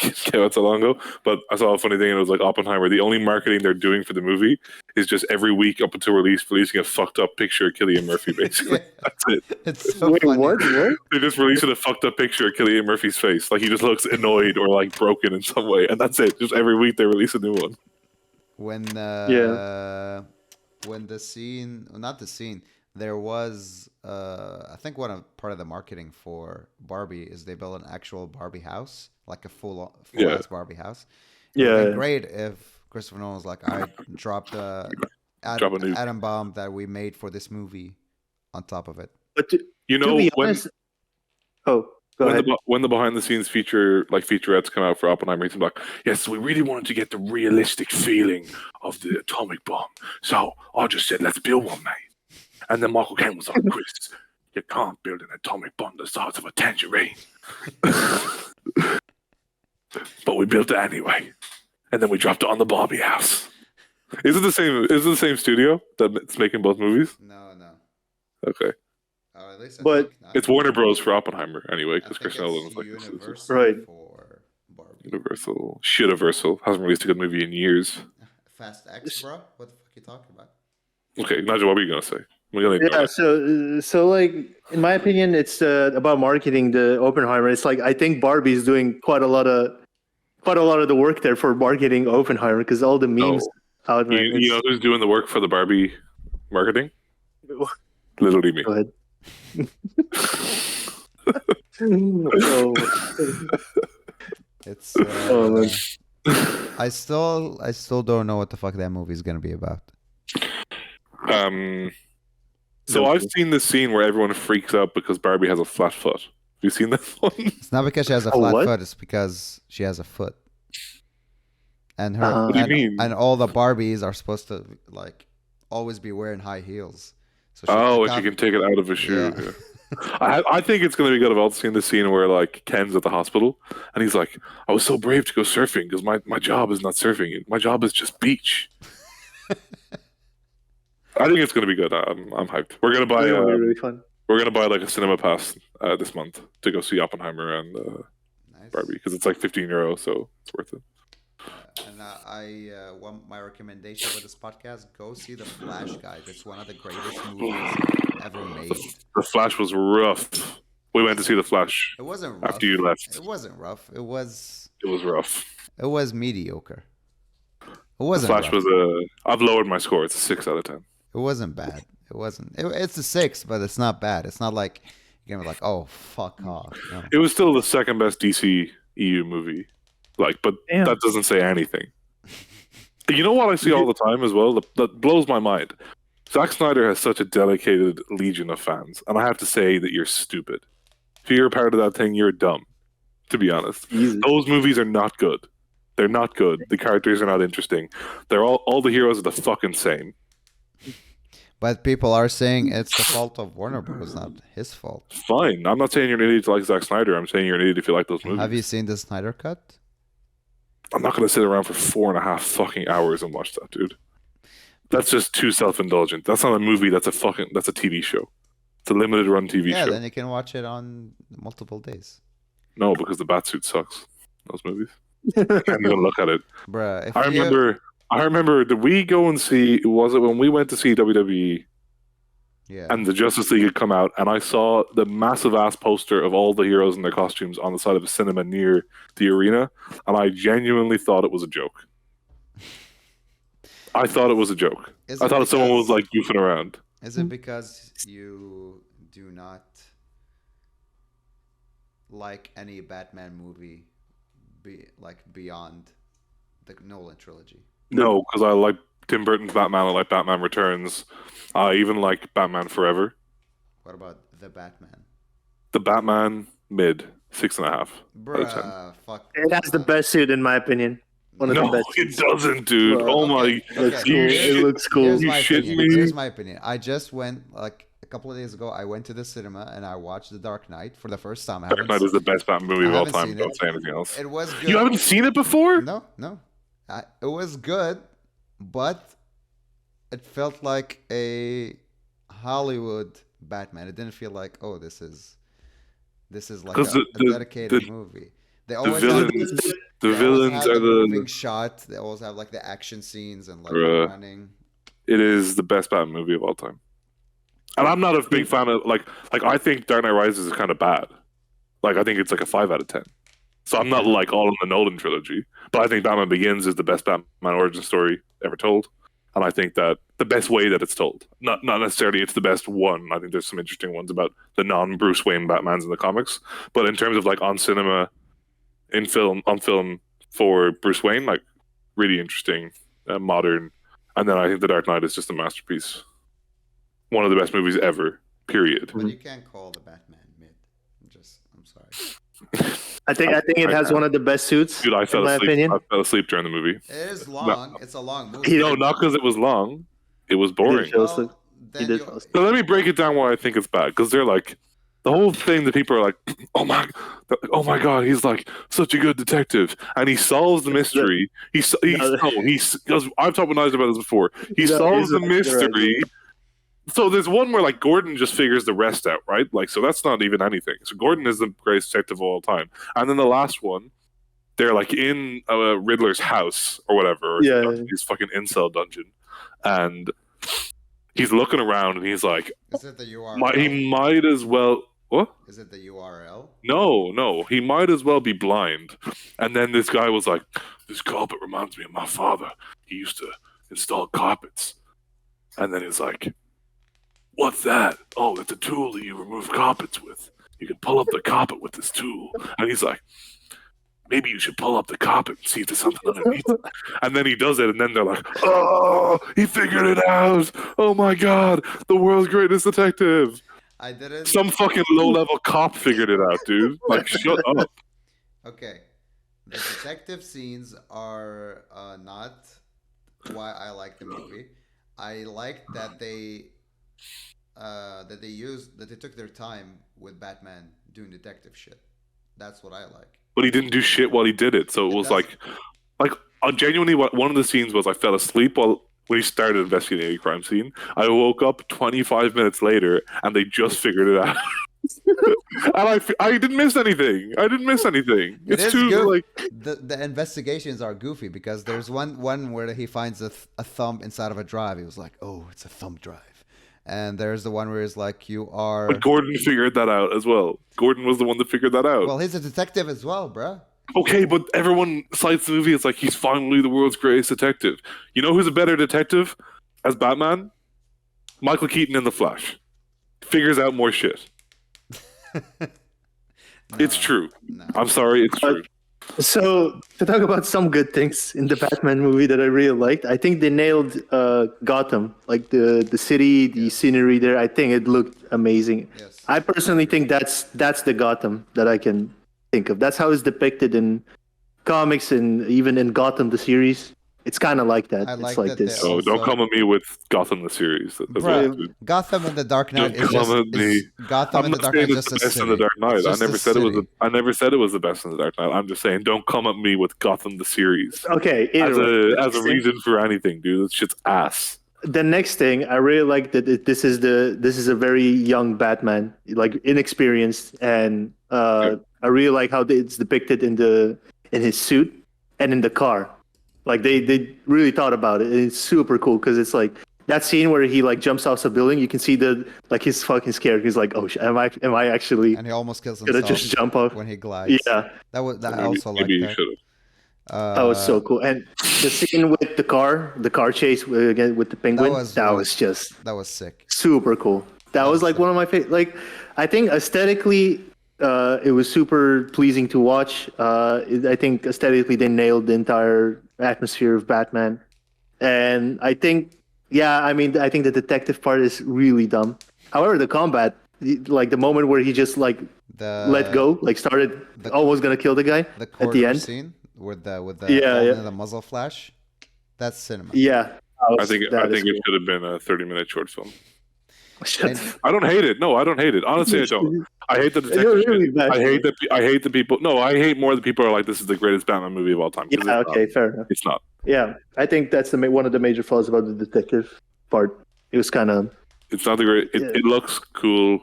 came out so long ago. But I saw a funny thing, and it was like Oppenheimer. The only marketing they're doing for the movie is just every week up until releasing a fucked up picture of Cillian Murphy, basically. That's it. It's so funny. What? They're just releasing a fucked up picture of Cillian Murphy's face. Like, he just looks annoyed or like broken in some way, and that's it. Just every week they release a new one. There was, I think part of the marketing for Barbie is they built an actual Barbie house, like a full-ass Barbie house. It would be great if Christopher Nolan was like, I dropped a atom bomb that we made for this movie on top of it. But to be honest, go ahead. When the behind-the-scenes featurettes come out for Oppenheimer, he's like, yes, we really wanted to get the realistic feeling of the atomic bomb. So I just said, let's build one, mate. And then Michael Caine was like, Chris, you can't build an atomic bomb the size of a tangerine. But we built it anyway. And then we dropped it on the Barbie house. Is it the same studio that's making both movies? No. Okay. At least it's Warner Bros. For Oppenheimer anyway, because Chris Nolan was like, Universal right. For Barbie. Universal. Shit-Universal. Hasn't released a good movie in years. Fast X, bro? What the fuck are you talking about? Okay, Nigel, what were you going to say? So like, in my opinion, it's about marketing the Oppenheimer. It's like, I think Barbie is doing quite a lot of a lot of the work there for marketing Oppenheimer because all the memes out there. You know who's doing the work for the Barbie marketing? Literally me. Go ahead. Oh. It's. Man. I still don't know what the fuck that movie is gonna be about. So I've seen this scene where everyone freaks out because Barbie has a flat foot. Have you seen this one? It's not because she has a flat foot. It's because she has a foot. And her. What do you mean? And all the Barbies are supposed to like always be wearing high heels. So and she can take it out of a shoe. Yeah. I think it's going to be good. I've also seen the scene where like Ken's at the hospital and he's like, I was so brave to go surfing because my job is not surfing. My job is just beach. I think it's going to be good. I'm hyped. We're going to buy really fun. We're going to buy like a cinema pass this month to go see Oppenheimer and Barbie because it's like €15, so it's worth it. And I want my recommendation for this podcast: go see The Flash, guys. It's one of the greatest movies ever made. The Flash was rough. We went to see The Flash. It wasn't rough. After you left. It wasn't rough. It was rough. It was mediocre. It wasn't. The Flash was I've lowered my score. It's a 6 out of 10. It wasn't bad. It wasn't. It's a 6, but it's not bad. It's not like you're gonna be like, oh, fuck off. No. It was still the second best DC EU movie. Like, but that doesn't say anything. You know what I see all the time as well? That blows my mind. Zack Snyder has such a dedicated legion of fans, and I have to say that you're stupid. If you're a part of that thing, you're dumb. To be honest, those movies are not good. They're not good. The characters are not interesting. They're all the heroes are the fucking same. But people are saying it's the fault of Warner Bros., not his fault. Fine. I'm not saying you're an idiot to like Zack Snyder. I'm saying you're an idiot if you like those movies. Have you seen the Snyder Cut? I'm not going to sit around for 4.5 fucking hours and watch that, dude. That's just too self-indulgent. That's not a movie. That's a TV show. It's a limited run TV show. Yeah, then you can watch it on multiple days. No, because the Batsuit sucks. Those movies. I can't even look at it. Bruh, I remember, did we go and see, was it when we went to see WWE? Yeah. And the Justice League had come out, and I saw the massive ass poster of all the heroes in their costumes on the side of a cinema near the arena, and I genuinely thought it was a joke. I thought it was a joke. I thought someone was like goofing around. Is it because you do not like any Batman movie beyond the Nolan trilogy? No, because I like Tim Burton's Batman. I like Batman Returns. I even like Batman Forever. What about the Batman? The Batman, mid 6.5. Bruh, fuck. It has the best suit in my opinion. One of the best. It doesn't, dude. Bro, oh my! It looks cool. You shitting me? Here's my opinion. I just went like a couple of days ago. I went to the cinema and I watched The Dark Knight for the first time. Dark Knight is the best Batman movie of all time. Don't say anything else. It was good. You haven't seen it before? No. It was good, but it felt like a Hollywood Batman. It didn't feel like, oh, this is like a dedicated movie. They always the villains are the moving shot. They always have like the action scenes and like running. It is the best Batman movie of all time. And I'm not a big fan of like I think Dark Knight Rises is kind of bad. Like I think it's like a 5 out of 10. So I'm not like all in the Nolan trilogy, but I think Batman Begins is the best Batman origin story ever told. And I think that the best way that it's told, not necessarily it's the best one. I think there's some interesting ones about the non-Bruce Wayne Batmans in the comics, but in terms of like on cinema, on film for Bruce Wayne, like really interesting, modern. And then I think The Dark Knight is just a masterpiece. One of the best movies ever, period. But you can't call the Batman mid. I'm sorry. I think it has one of the best suits. Dude, I fell asleep during the movie. It is long. No. It's a long movie. No, not because it was long. It was boring. So let me break it down why I think it's bad. Because they're like, the whole thing that people are like, oh my god, he's like such a good detective, and he solves the mystery. Because I've talked with Nigel about this before. He solves the mystery. So there's one where like Gordon just figures the rest out, right? Like, so that's not even anything. So Gordon is the greatest detective of all time. And then the last one, they're like in Riddler's house or whatever, his fucking incel dungeon, and he's looking around and he's like, is it that you are he might as well. What? Is it the URL? No. He might as well be blind. And then this guy was like, "This carpet reminds me of my father. He used to install carpets." And then he's like, "What's that?" "Oh, it's a tool that you remove carpets with. You can pull up the carpet with this tool." And he's like, "Maybe you should pull up the carpet and see if there's something underneath it." And then he does it, and then they're like, "Oh, he figured it out. Oh my God, the world's greatest detective." I didn't. Some fucking low-level cop figured it out, dude. Like, shut up. Okay. The detective scenes are not why I like the movie. I like that they took their time with Batman doing detective shit. That's what I like. But he didn't do shit while he did it, so it It was does. like, genuinely, one of the scenes was I fell asleep when he started investigating a crime scene. I woke up 25 minutes later, and they just figured it out. And I didn't miss anything. It It's is too good. like The investigations are goofy because there's one where he finds a thumb inside of a drive. He was like, "Oh, it's a thumb drive," and there's the one where he's like, "You are." But Gordon figured that out as well. Gordon was the one that figured that out. Well, he's a detective as well, bruh. Okay, but everyone cites the movie as like he's finally the world's greatest detective. You know who's a better detective as Batman? Michael Keaton in The Flash. Figures out more shit. It's true. No. I'm sorry, it's true. So to talk about some good things in the Batman movie that I really liked, I think they nailed Gotham, like the city, the scenery there. I think it looked amazing. Yes. I personally think that's the Gotham that I can think of. That's how it's depicted in comics and even in Gotham the series. It's kind of like that. I like it's like that this. they So don't also- come at me with Gotham the series. That's what Bruh, I do. Gotham in the Dark Knight Don't is just come at me. Gotham I'm in the not Dark saying Knight it's just the a best in city. the Dark Knight. It's I just never a said it was. city. I never said it was the best in the Dark Knight. I'm just saying, don't come at me with Gotham the series Okay. as Either way. a reason for anything, dude. This shit's ass. The next thing I really like that this is a very young Batman, like inexperienced, and I really like how it's depicted in his suit and in the car. Like they really thought about it. And it's super cool because it's like that scene where he like jumps off the building. You can see he's fucking scared. He's like, "Oh, am I actually And he almost kills gonna himself just jump off?" when he glides. Yeah, I Maybe, also like maybe you that. should have. that was so cool. And the scene with the car chase again with the penguin, that was just that was sick. super cool. That was like one of my favorite. Like, I think aesthetically, it was super pleasing to watch. I think aesthetically they nailed the entire atmosphere of Batman, and I think, yeah, I mean, I think the detective part is really dumb. However, the combat, like the moment where he just like let go, like started almost gonna kill the guy The at corridor the end. scene with the Yeah. the muzzle flash. That's cinema. Yeah, I think it that is should have been a 30-minute short film. Shut And- the- I don't hate it. No, I don't hate it. Honestly, I don't. I hate the detective You're shit. really bad. I hate the people. No, I hate more the people who are like, this is the greatest Batman movie of all time. 'Cause Yeah, it's okay, not. fair enough. It's not. Yeah, I think that's one of the major flaws about the detective part. It was kind of It's not the great. It looks cool.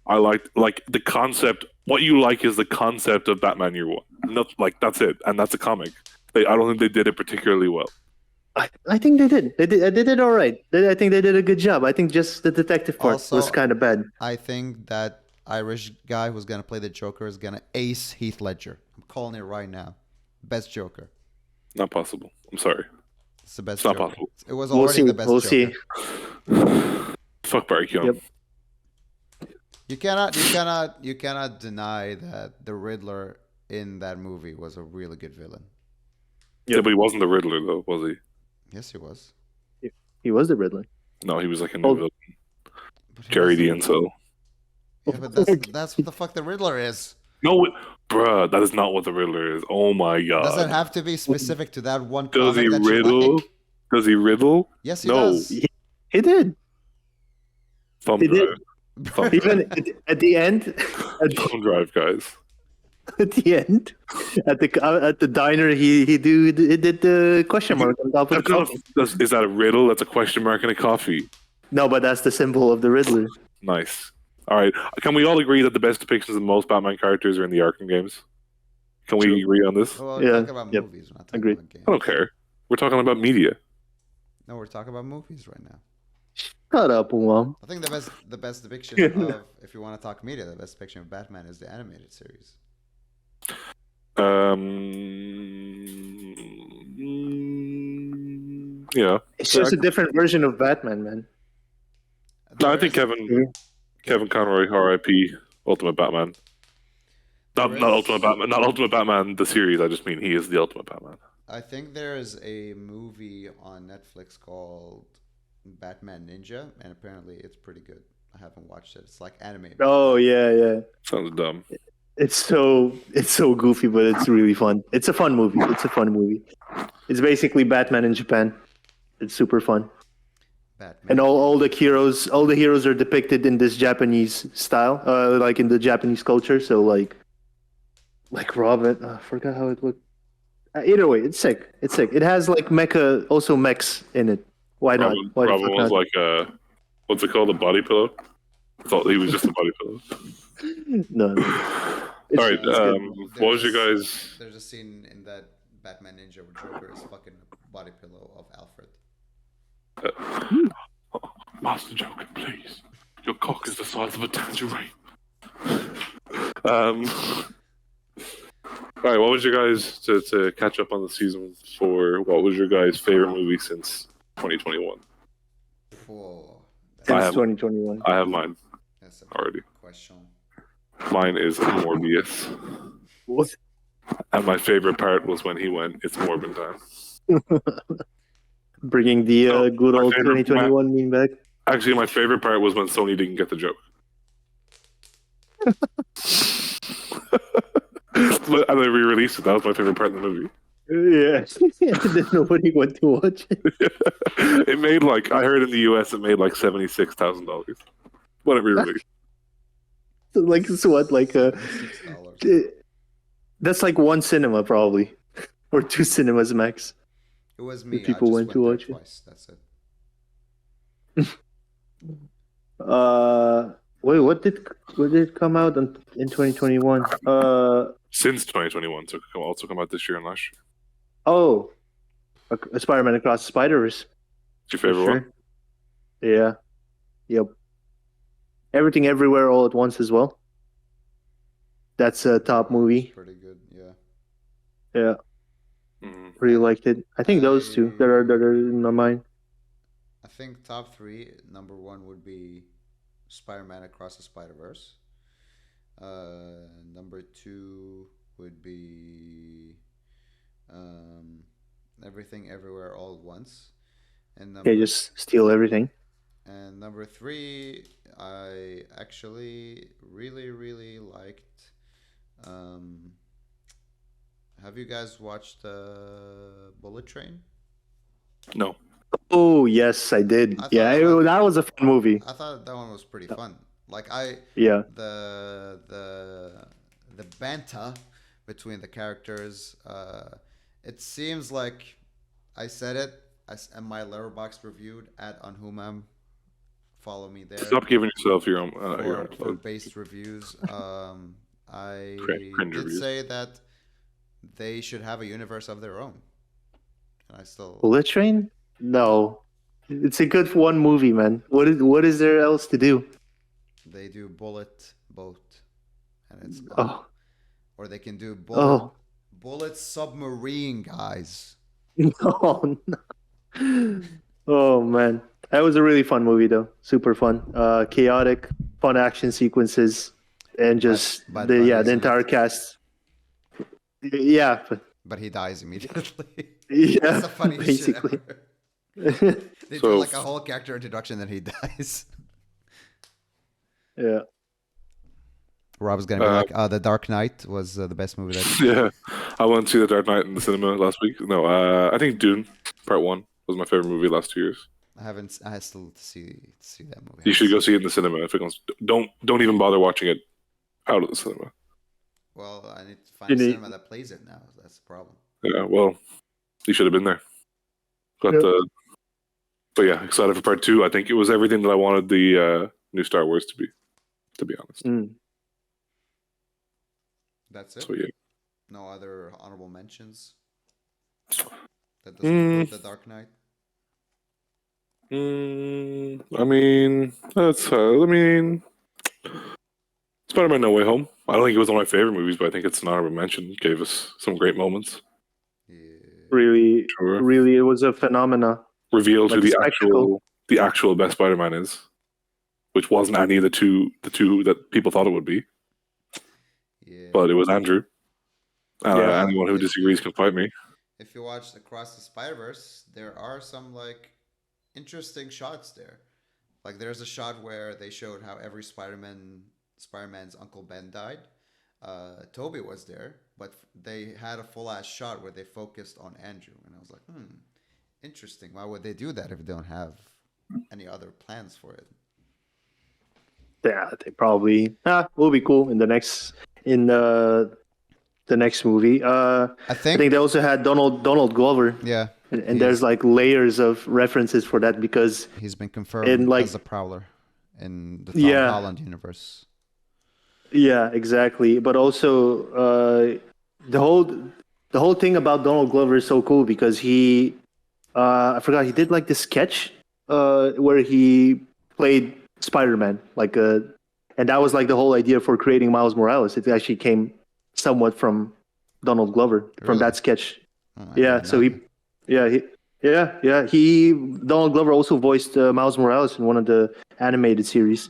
I like the concept. What you like is the concept of Batman Year One. Not like that's it, and that's a comic. I don't think they did it particularly well. I think they did. They did all right. I think they did a good job. I think just the detective part Also- was kind of bad. I think that Irish guy who's gonna play the Joker is gonna ace Heath Ledger. I'm calling it right now. Best Joker. Not possible. I'm sorry. It's the best. It's not Joker. possible. It was We'll already see. the best. We'll Joker. see. Fuck Barry Keoghan. Yep. You cannot deny that the Riddler in that movie was a really good villain. Yeah, but he wasn't the Riddler though, was he? Yes, he was. He was the Riddler. No, he was like a new Oh. villain. But he Jerry the wasn't- Incel. Yeah, but that's what the fuck the Riddler is. No, bruh, that is not what the Riddler is. Oh my god. Does it have to be specific to that one Does comic he that you riddle? like? Does he riddle? Yes, he No. does. He did. Thumb He did. drive. Thumb, Even at the end, thumb drive, guys. at the diner, he did the question mark on top of the That's not coffee. is that a riddle? That's a question mark and a coffee. No, but that's the symbol of the Riddler. Nice. All right. Can we all agree that the best depictions of most Batman characters are in the Arkham games? Can we agree on this? Well, Yeah, we're talking about yep. movies. We're not talking Agreed. about games. I don't care. We're talking about media. No, we're talking about movies right now. Shut up, Humam. I think the best depiction of, if you want to talk media, the best depiction of Batman is the animated series. Yeah. It's just a different version of Batman, man. No, I There think is Kevin Conroy, R.I.P. Ultimate Batman. there Not Ultimate is Batman, not Ultimate Batman the series. I just mean he is the Ultimate Batman. I think there is a movie on Netflix called Batman Ninja, and apparently it's pretty good. I haven't watched it. It's like animated. Oh yeah, yeah. Sounds dumb. It's so goofy, but it's really fun. It's a fun movie. It's a fun movie. It's basically Batman in Japan. It's super fun. Batman. And all the heroes are depicted in this Japanese style, like in the Japanese culture. So like Robin, I forgot how it looked. Either way, it's sick. It's sick. It has like mecha, also mechs in it. Why not? Why the Robin fuck was not? like what's it called? A body pillow? I thought he was just a body pillow. No, no. All right. It's good. What was your guys? There's a scene in that Batman Ninja where Joker is fucking a body pillow of Alfred. Master Joker, please. Your cock is the size of a tangerine. All right. What was your guys to catch up on the season 4? What was your guys' favorite movie since 2021? Whoa, Since have- 2021. I have mine that's a already. question. Mine is Morbius, What? and my favorite part was when he went, "It's Morbin time." Bringing the No, good my old favorite 2021 meme back. Actually, my favorite part was when Sony didn't get the joke. But and they re-released it. That was my favorite part of the movie. Yeah. And then nobody went to watch it. It made like I heard in the US it made like $76,000 when it re-released. So, like, so what? Like, $6. that's like one cinema probably, or two cinemas max. It was me. people I just went to there watch it. twice. That's it. Wait, what did come out in 2021? Since 2021, so it could also come out this year and last year. Oh, Spider-Man Across the Spider-Verse. It's your favorite one? Yeah. Yep. Everything Everywhere All at Once as well. That's a top movie. Pretty good. Yeah. Yeah, Mhm. really liked it. I think those two that are in my mind. I think top 3. Number 1 would be Spider-Man Across the Spider-Verse. Number 2 would be Everything Everywhere All at Once. And Okay, just steal everything. and number 3, I actually really liked. Have you guys watched Bullet Train? No. Oh yes, I did. I thought Yeah, that was a fun movie. I thought that one was pretty fun. Like Yeah. the banter between the characters. It seems like I said it. And my Letterboxd reviewed at Humam. Follow me there Stop giving yourself your own for plug. based reviews. I Cringe did reviews. say that they should have a universe of their own. And I still Bullet Train? No, it's a good one movie, man. What is there else to do? they do bullet boat, and it's Oh, or they can do bullet oh, submarine, guys. no, no. Oh man, that was a really fun movie though. Super fun, chaotic, fun action sequences, and just But the isn't entire it? cast. Yeah, But he dies immediately. yeah, That's the funniest basically. shit ever. They So- do like a whole character introduction, then he dies. Yeah. Rob's gonna be like, "The Dark Knight was the best movie that." Yeah, I went to see The Dark Knight in the cinema last week. No, I think Dune Part 1 was my favorite movie last 2 years. I have still to see that movie. You should go see it in the cinema. If it comes, don't even bother watching it out of the cinema. Well, I need to find You a need- cinema that plays it now. That's the problem. Yeah, well, you should have been there. But Yep. but yeah, excited for Part 2. I think it was everything that I wanted the new Star Wars to be honest. Mm. That's it. So yeah, No other honorable mentions. That doesn't include the Dark Knight. I mean, Spider-Man: No Way Home. I don't think it was one of my favorite movies, but I think it's an honorable mention. It gave us some great moments. Yeah. Really, Sure. really, it was a phenomena. Revealed Like who a spectacle. the actual best Spider-Man is, which wasn't any of the two that people thought it would be, Yeah. but it was Andrew. Yeah. Anyone who If disagrees you can fight me. if you watch Across the Spider-Verse, there are some like interesting shots there. Like there's a shot where they showed how every Spider-Man's Uncle Ben died. Toby was there, but they had a full ass shot where they focused on Andrew, and I was like, interesting. Why would they do that if they don't have any other plans for it? Yeah, they probably will be cool in the next movie. I I think, think they also had Donald Glover, yeah, and there's like layers of references for that because he's been in confirmed like as the Prowler in the Tom yeah, Holland universe. yeah, exactly. But also the whole thing about Donald Glover is so cool because he I forgot he did like this sketch where he played Spider-Man and that was like the whole idea for creating Miles Morales. It actually came somewhat from Donald Glover from Really? that sketch. Oh, I Yeah, didn't so know that. he Donald Glover also voiced Miles Morales in one of the animated series.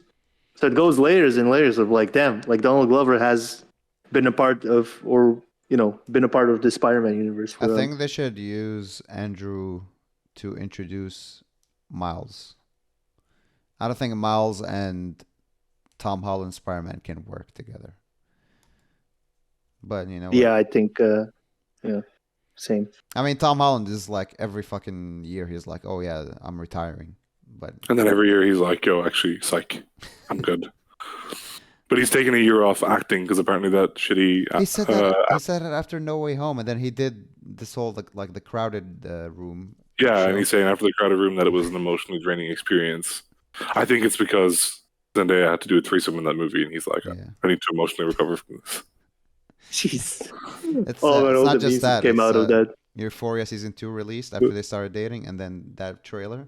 So it goes layers and layers of like, damn, like Donald Glover has been a part of, or been a part of the Spider-Man universe I for think they should use Andrew to introduce Miles. I don't think Miles and Tom Holland Spider-Man can work together. But you know what? yeah, I think yeah, same. I mean, Tom Holland is like every fucking year he's like, "Oh yeah, I'm retiring." But And then every year he's like, "Yo, actually, psych, I'm good." But he's taking a year off acting because apparently that shitty. he said it after No Way Home, and then he did this whole like the crowded room Yeah, and show. he's saying after the crowded room that it was an emotionally draining experience. I think it's because Zendaya had to do a threesome in that movie, and he's like, Yeah, "I need to emotionally recover from this." Jeez. Oh man, it's all not the just memes that that. came It's out of that. Euphoria season 2 released after they started dating, and then that trailer.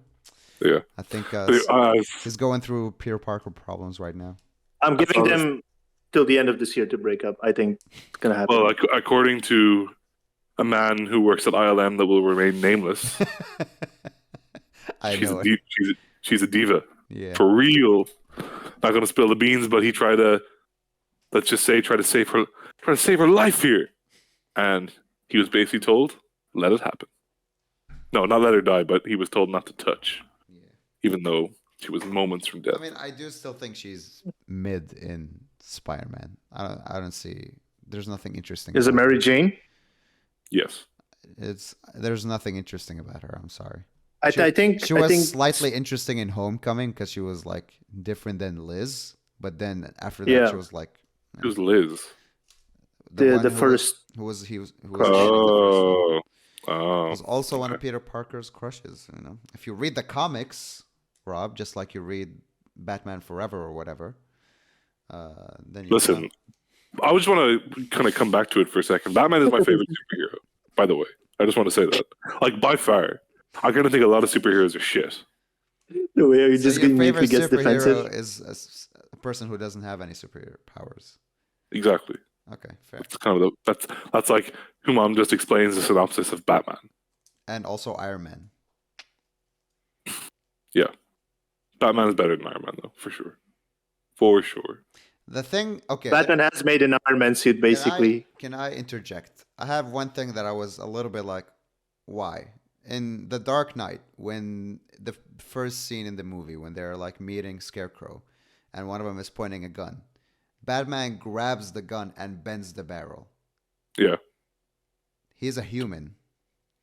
Yeah, I think I he's going through Peter Parker problems right now. I'm giving saw this. them till the end of this year to break up. I think it's gonna happen. Well, according to a man who works at ILM that will remain nameless, I she's know a it. she's a diva Yeah. for real. Not gonna spill the beans, but he tried to, let's just say, try to save her life here, and he was basically told, "Let it happen." No, not let her die, but he was told not to touch, Yeah. even though she was moments from death. I mean, I do still think she's mid in Spider-Man. I don't see. There's nothing interesting. Is it about Mary her. Jane? Yes. There's nothing interesting about her. I'm sorry. I think She was slightly interesting in Homecoming because she was like different than Liz, but then after that Yeah. she was like It was Liz. the one first. who was dating the first one. Oh. Was also one of Peter Parker's crushes. You know, if you read the comics, Rob, just like you read Batman Forever or whatever, then you Listen, I just want to kind of come back to it for a second. Batman is my favorite superhero, by the way. I just want to say that. Like, by far. I kind of think a lot of superheroes are shit. The way he So just your immediately favorite gets superhero defensive. is a person who doesn't have any superior powers. Exactly. Okay, fair. That's kind of that's like Humam just explains the synopsis of Batman. And also Iron Man. Yeah. Batman is better than Iron Man, though, for sure. For sure. The thing, okay. Batman has made an Iron Man suit, basically. Can I interject? I have one thing that I was a little bit like, why? In The Dark Knight, when the first scene in the movie, when they're like meeting Scarecrow, and one of them is pointing a gun, Batman grabs the gun and bends the barrel. Yeah. He's a human.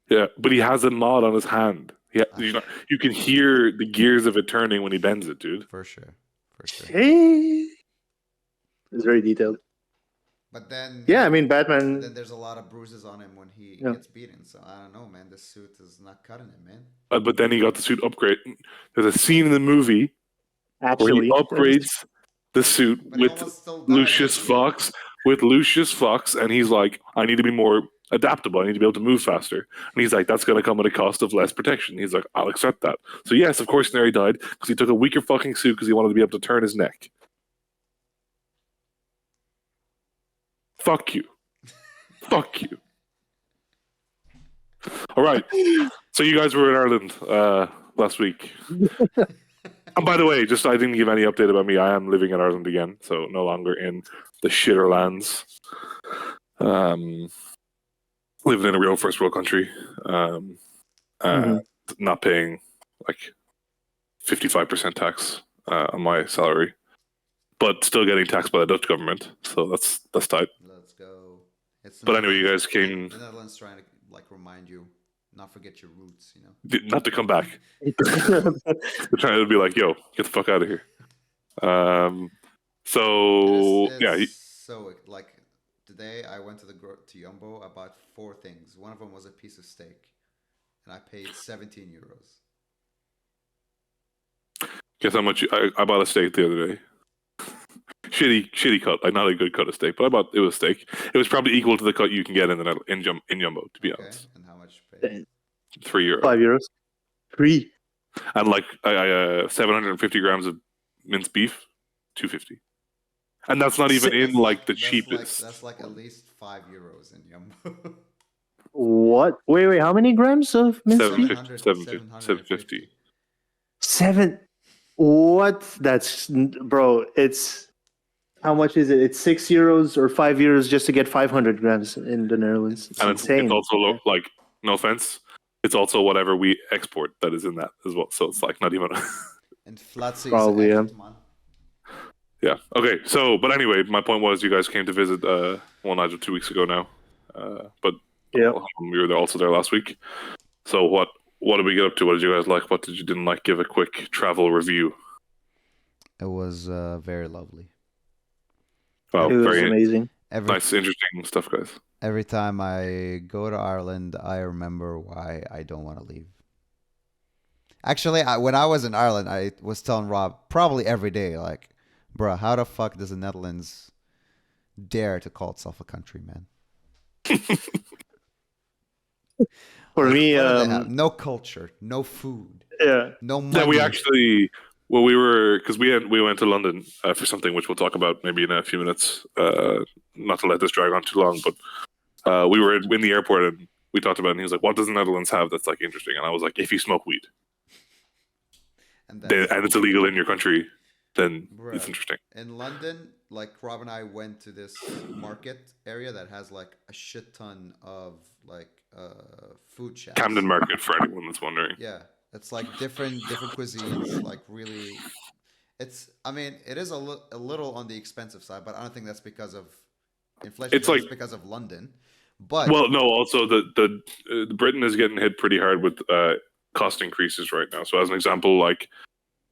Yeah, but he has a knot on his hand. Yeah, you can hear the gears of it turning when he bends it, dude. For sure. Hey. It's very detailed. But then, yeah, I mean, Batman. Then there's a lot of bruises on him when he gets beaten. So I don't know, man. This suit is not cutting it, man. But then he got the suit upgrade. There's a scene in the movie where he upgrades the suit with Lucius Fox. And he's like, I need to be more adaptable. I need to be able to move faster. And he's like, that's going to come at a cost of less protection. He's like, I'll accept that. So yes, of course, Neri died because he took a weaker fucking suit because he wanted to be able to turn his neck. Fuck you. Fuck you. All right. So you guys were in Ireland last week. And by the way, just I didn't give any update about me. I am living in Ireland again, so no longer in the shitter lands. Living in a real first world country. Not paying like 55% tax on my salary, but still getting taxed by the Dutch government. So that's tight. Let's go. But anyway, you guys came. The Netherlands trying to like remind you, not forget your roots. You know, Not to come back. They're trying to be like, yo, get the fuck out of here. So yeah. So like today, I went to Jumbo. I bought 4 things. One of them was a piece of steak, and I paid 17 euros. Guess how much I bought a steak the other day. Shitty cut, like not a good cut of steak, but I bought it was steak. It was probably equal to the cut you can get in Jumbo, to be honest. And how much you paid? €3. €5. 3. And like 750 grams of minced beef, $2.50. And that's not even in like the cheapest. That's like at least €5 in Jumbo. What? Wait. How many grams of minced beef? 750. 7. What? That's bro. It's how much is it? It's €6 or €5 just to get 500 grams in the Netherlands. It's And insane. it's also like, no offense, it's also whatever we export that is in that as well. So it's like not even. Inflatie Probably, is echt, man. Yeah. Okay. So, but anyway, my point was you guys came to visit Nigel 2 weeks ago now. But Yeah. we were also there last week. So what did we get up to? What did you guys like? What did you didn't like? Give a quick travel review. It was very lovely. Wow, It was very amazing. nice, interesting stuff, guys. Every time I go to Ireland, I remember why I don't want to leave. Actually, when I was in Ireland, I was telling Rob probably every day, like, bruh, how the fuck does the Netherlands dare to call itself a country, man? For me, What do they have? No culture, no food, yeah. no money. Yeah, we actually, because we went to London for something which we'll talk about maybe in a few minutes. Not to let this drag on too long, but we were in the airport and we talked about it. And he was like, "What does the Netherlands have that's like interesting?" And I was like, "If you smoke weed, and it's illegal in your country, then it's interesting." In London, like Rob and I went to this market area that has like a shit ton of like food shacks. Camden Market, for anyone that's wondering. Yeah, it's like different cuisines. Like really, it is a little on the expensive side, but I don't think that's because of inflation. It's like because of London. But well, no. Also, the Britain is getting hit pretty hard with cost increases right now. So, as an example, like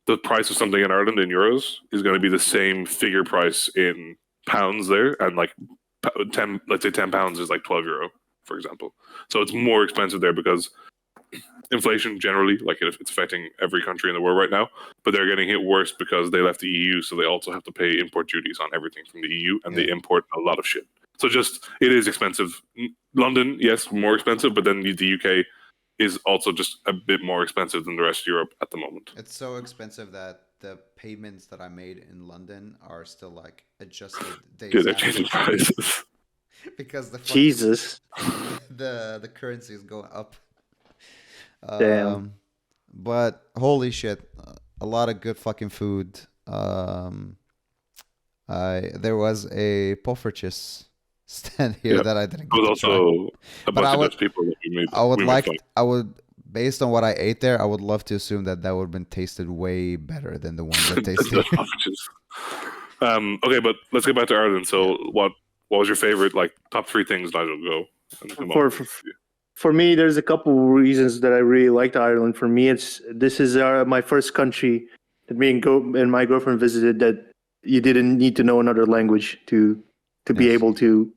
the price of something in Ireland in euros is going to be the same figure price in pounds there, and like let's say £10 is like €12, for example. So it's more expensive there because inflation generally, like it's affecting every country in the world right now. But they're getting hit worse because they left the EU, so they also have to pay import duties on everything from the EU, and they import a lot of shit. So it is expensive. London, yes, more expensive, but then the UK is also just a bit more expensive than the rest of Europe at the moment. It's so expensive that the payments that I made in London are still like adjusted days. Yeah, they're changing prices. Because Jesus, the currency is going up. Damn. But holy shit, a lot of good fucking food. There was a poffertjes stand here that I didn't get to try. Also a But bunch of Dutch people that we made. Based on what I ate there, I would love to assume that would have been tasted way better than the ones that tasted. Okay, but let's get back to Ireland. So, what was your favorite, like top 3 things? Nigel, go. For me, there's a couple reasons that I really liked Ireland. For me, this is my first country that me and my girlfriend visited that you didn't need to know another language to be able to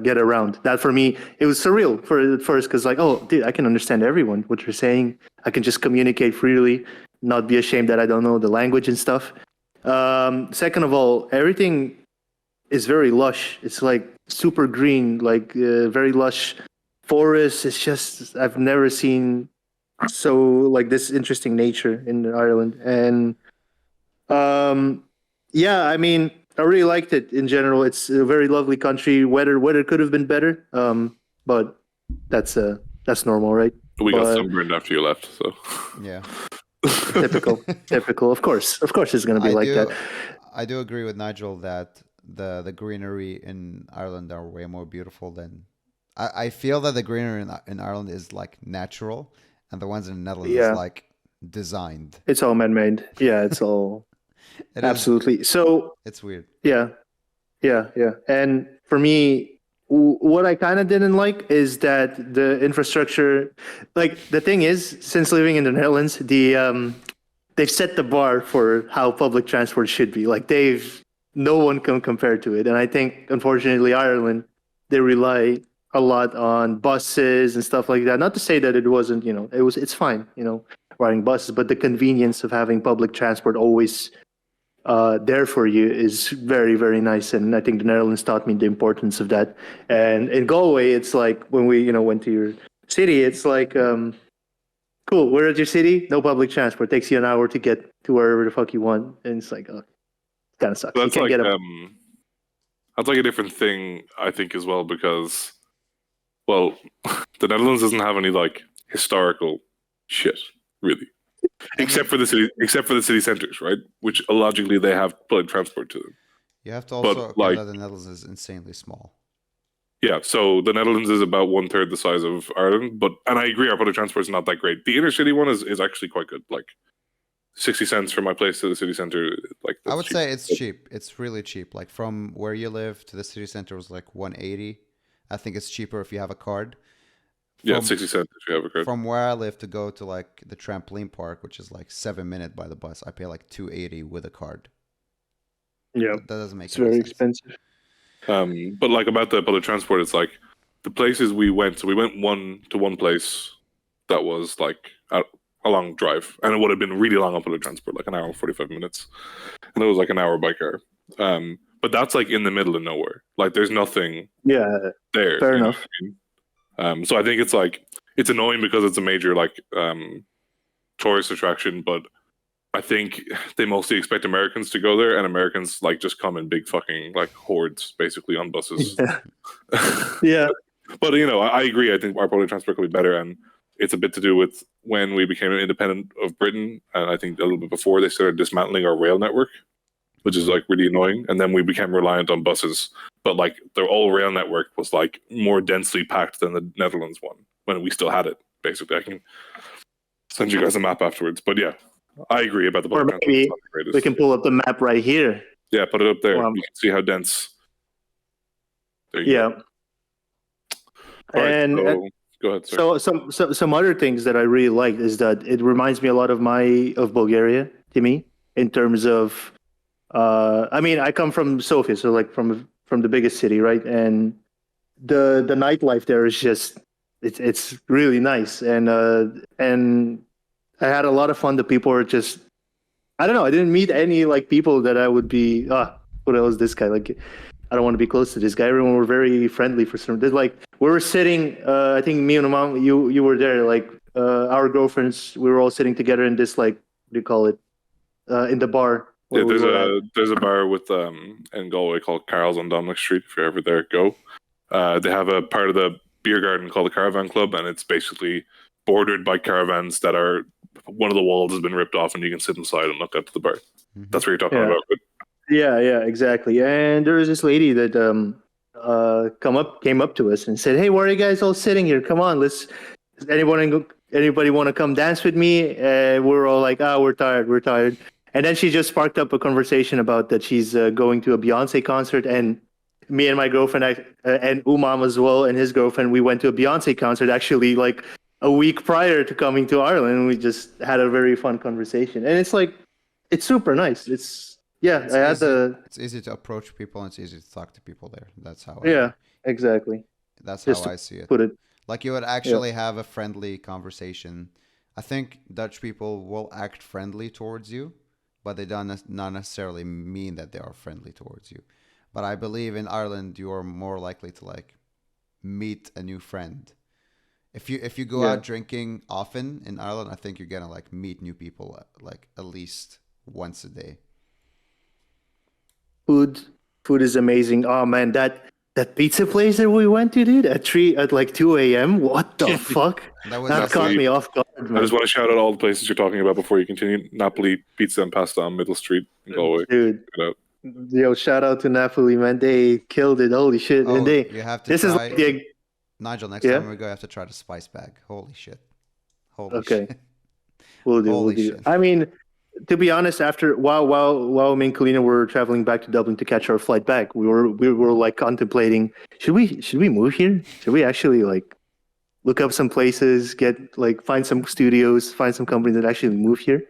get around. That for me, it was surreal at first because like, oh, dude, I can understand everyone, what you're saying. I can just communicate freely, not be ashamed that I don't know the language and stuff. Second of all, everything is very lush. It's like super green, like very lush forests. It's just I've never seen so like this interesting nature in Ireland, and um, yeah, I mean, I really liked it in general. It's a very lovely country. Weather could have been better, but that's normal, right? We got But sunburned after you left, so Yeah. typical. Of course, it's gonna be I like that. do I do agree with Nigel that the greenery in Ireland are way more beautiful than I feel that the greenery in Ireland is like natural and the ones in the Netherlands is Yeah, like designed. it's all man-made. Yeah, it's all It is absolutely. So it's weird. yeah, yeah. And for me, what I kind of didn't like is that the infrastructure, like the thing is, since living in the Netherlands, they've set the bar for how public transport should be. Like no one can compare to it. And I think, unfortunately, Ireland, they rely a lot on buses and stuff like that. Not to say that it wasn't, it's fine, riding buses, but the convenience of having public transport always there for you is very, very nice. And I think the Netherlands taught me the importance of that. And in Galway, it's like when we, went to your city, it's like, cool, we're at your city, no public transport. Takes you an hour to get to wherever the fuck you want. And it's like, oh, kind of sucks. You that's can't like get a. that's like a different thing, I think, as well, because, well, the Netherlands doesn't have any like historical shit, really, except for the city centers, right? Which logically they have public transport to them. You have to also But agree like, that the Netherlands is insanely small. yeah, so the Netherlands is about 1/3 the size of Ireland, and I agree, our public transport is not that great. The inner city one is actually quite good, like 60 cents from my place to the city center. Like I that's would cheap. say it's cheap. It's really cheap. Like from where you live to the city center was like 180. I think it's cheaper if you have a card. Yeah, From 60 cents if you have a card. from where I live to go to like the trampoline park, which is like 7 minutes by the bus, I pay like 280 with a card. Yeah, That doesn't make it's any very sense. expensive. But like about the public transport, it's like the places we went. So we went one place that was like a long drive, and it would have been really long on public transport, like an hour and 45 minutes, and it was like an hour by car. But that's like in the middle of nowhere. Like there's nothing Yeah, there. fair You know enough. what I mean? So I think it's like it's annoying because it's a major like tourist attraction, but I think they mostly expect Americans to go there, and Americans like just come in big fucking like hordes, basically on buses. Yeah. Yeah. But I agree. I think our public transport could be better, and it's a bit to do with when we became independent of Britain, and I think a little bit before they started dismantling our rail network, which is like really annoying. And then we became reliant on buses, but like their whole rail network was like more densely packed than the Netherlands one when we still had it. Basically, I can send you guys a map afterwards. But yeah, I agree about the Or public transport. maybe It's not the greatest. we can pull up the map right here. Yeah, put it up there. Um, You can see how dense. There you Yeah. go. All right, And so go ahead, sir. some other things that I really like is that it reminds me a lot of Bulgaria to me in terms of I mean I come from Sofia, so like from the biggest city, right? And the nightlife there is just it's really nice, and I had a lot of fun. The people are just I don't know. I didn't meet any like people that I would be what else is this guy like? I don't want to be close to this guy. Everyone were very friendly for some. Like we were sitting. I think me and Humam, you were there. Like our girlfriends, we were all sitting together in this like what do you call it? In the bar Yeah, where we were at. there's a bar with in Galway called Carl's on Dominic Street. If you're ever there, go. They have a part of the beer garden called the Caravan Club, and it's basically bordered by caravans that are one of the walls has been ripped off, and you can sit inside and look out to the bar. Mhm. That's what you're talking Yeah. about. Right? Yeah, exactly. And there was this lady that came up to us and said, "Hey, why are you guys all sitting here? Come on, let's. Anybody want to come dance with me?" And we're all like, we're tired." And then she just sparked up a conversation about that she's going to a Beyonce concert, and me and my girlfriend and Umam as well, and his girlfriend, we went to a Beyonce concert actually like a week prior to coming to Ireland, and we just had a very fun conversation. And it's like, it's super nice. It's I had easy. the It's easy to approach people and it's easy to talk to people there. That's how yeah, exactly. that's Just how to I see it. put it. Like you would actually have a friendly conversation. I think Dutch people will act friendly towards you, but they don't not necessarily mean that they are friendly towards you. But I believe in Ireland you are more likely to like meet a new friend If you go Yeah. out drinking often in Ireland, I think you're gonna like meet new people like at least once a day. Food is amazing. Oh man, that pizza place that we went to, dude, at like 2 a.m. What the fuck? That was That caught Napoli. me off guard, I just man. want to shout out all the places you're talking about before you continue. Napoli Pizza and Pasta on Middle Street in Galway. Dude, Check it out. yo, shout out to Napoli, man. They killed it. Holy shit. And Oh, you have to this is try like the, Nigel. Next yeah. time we go, you have to try the spice bag. Holy shit! Holy Okay. shit! We'll do. Holy We'll do. shit! I mean, to be honest, after while me and Kalina were traveling back to Dublin to catch our flight back, we were like contemplating, should we move here? Should we actually like look up some places, find some studios, find some companies that actually move here?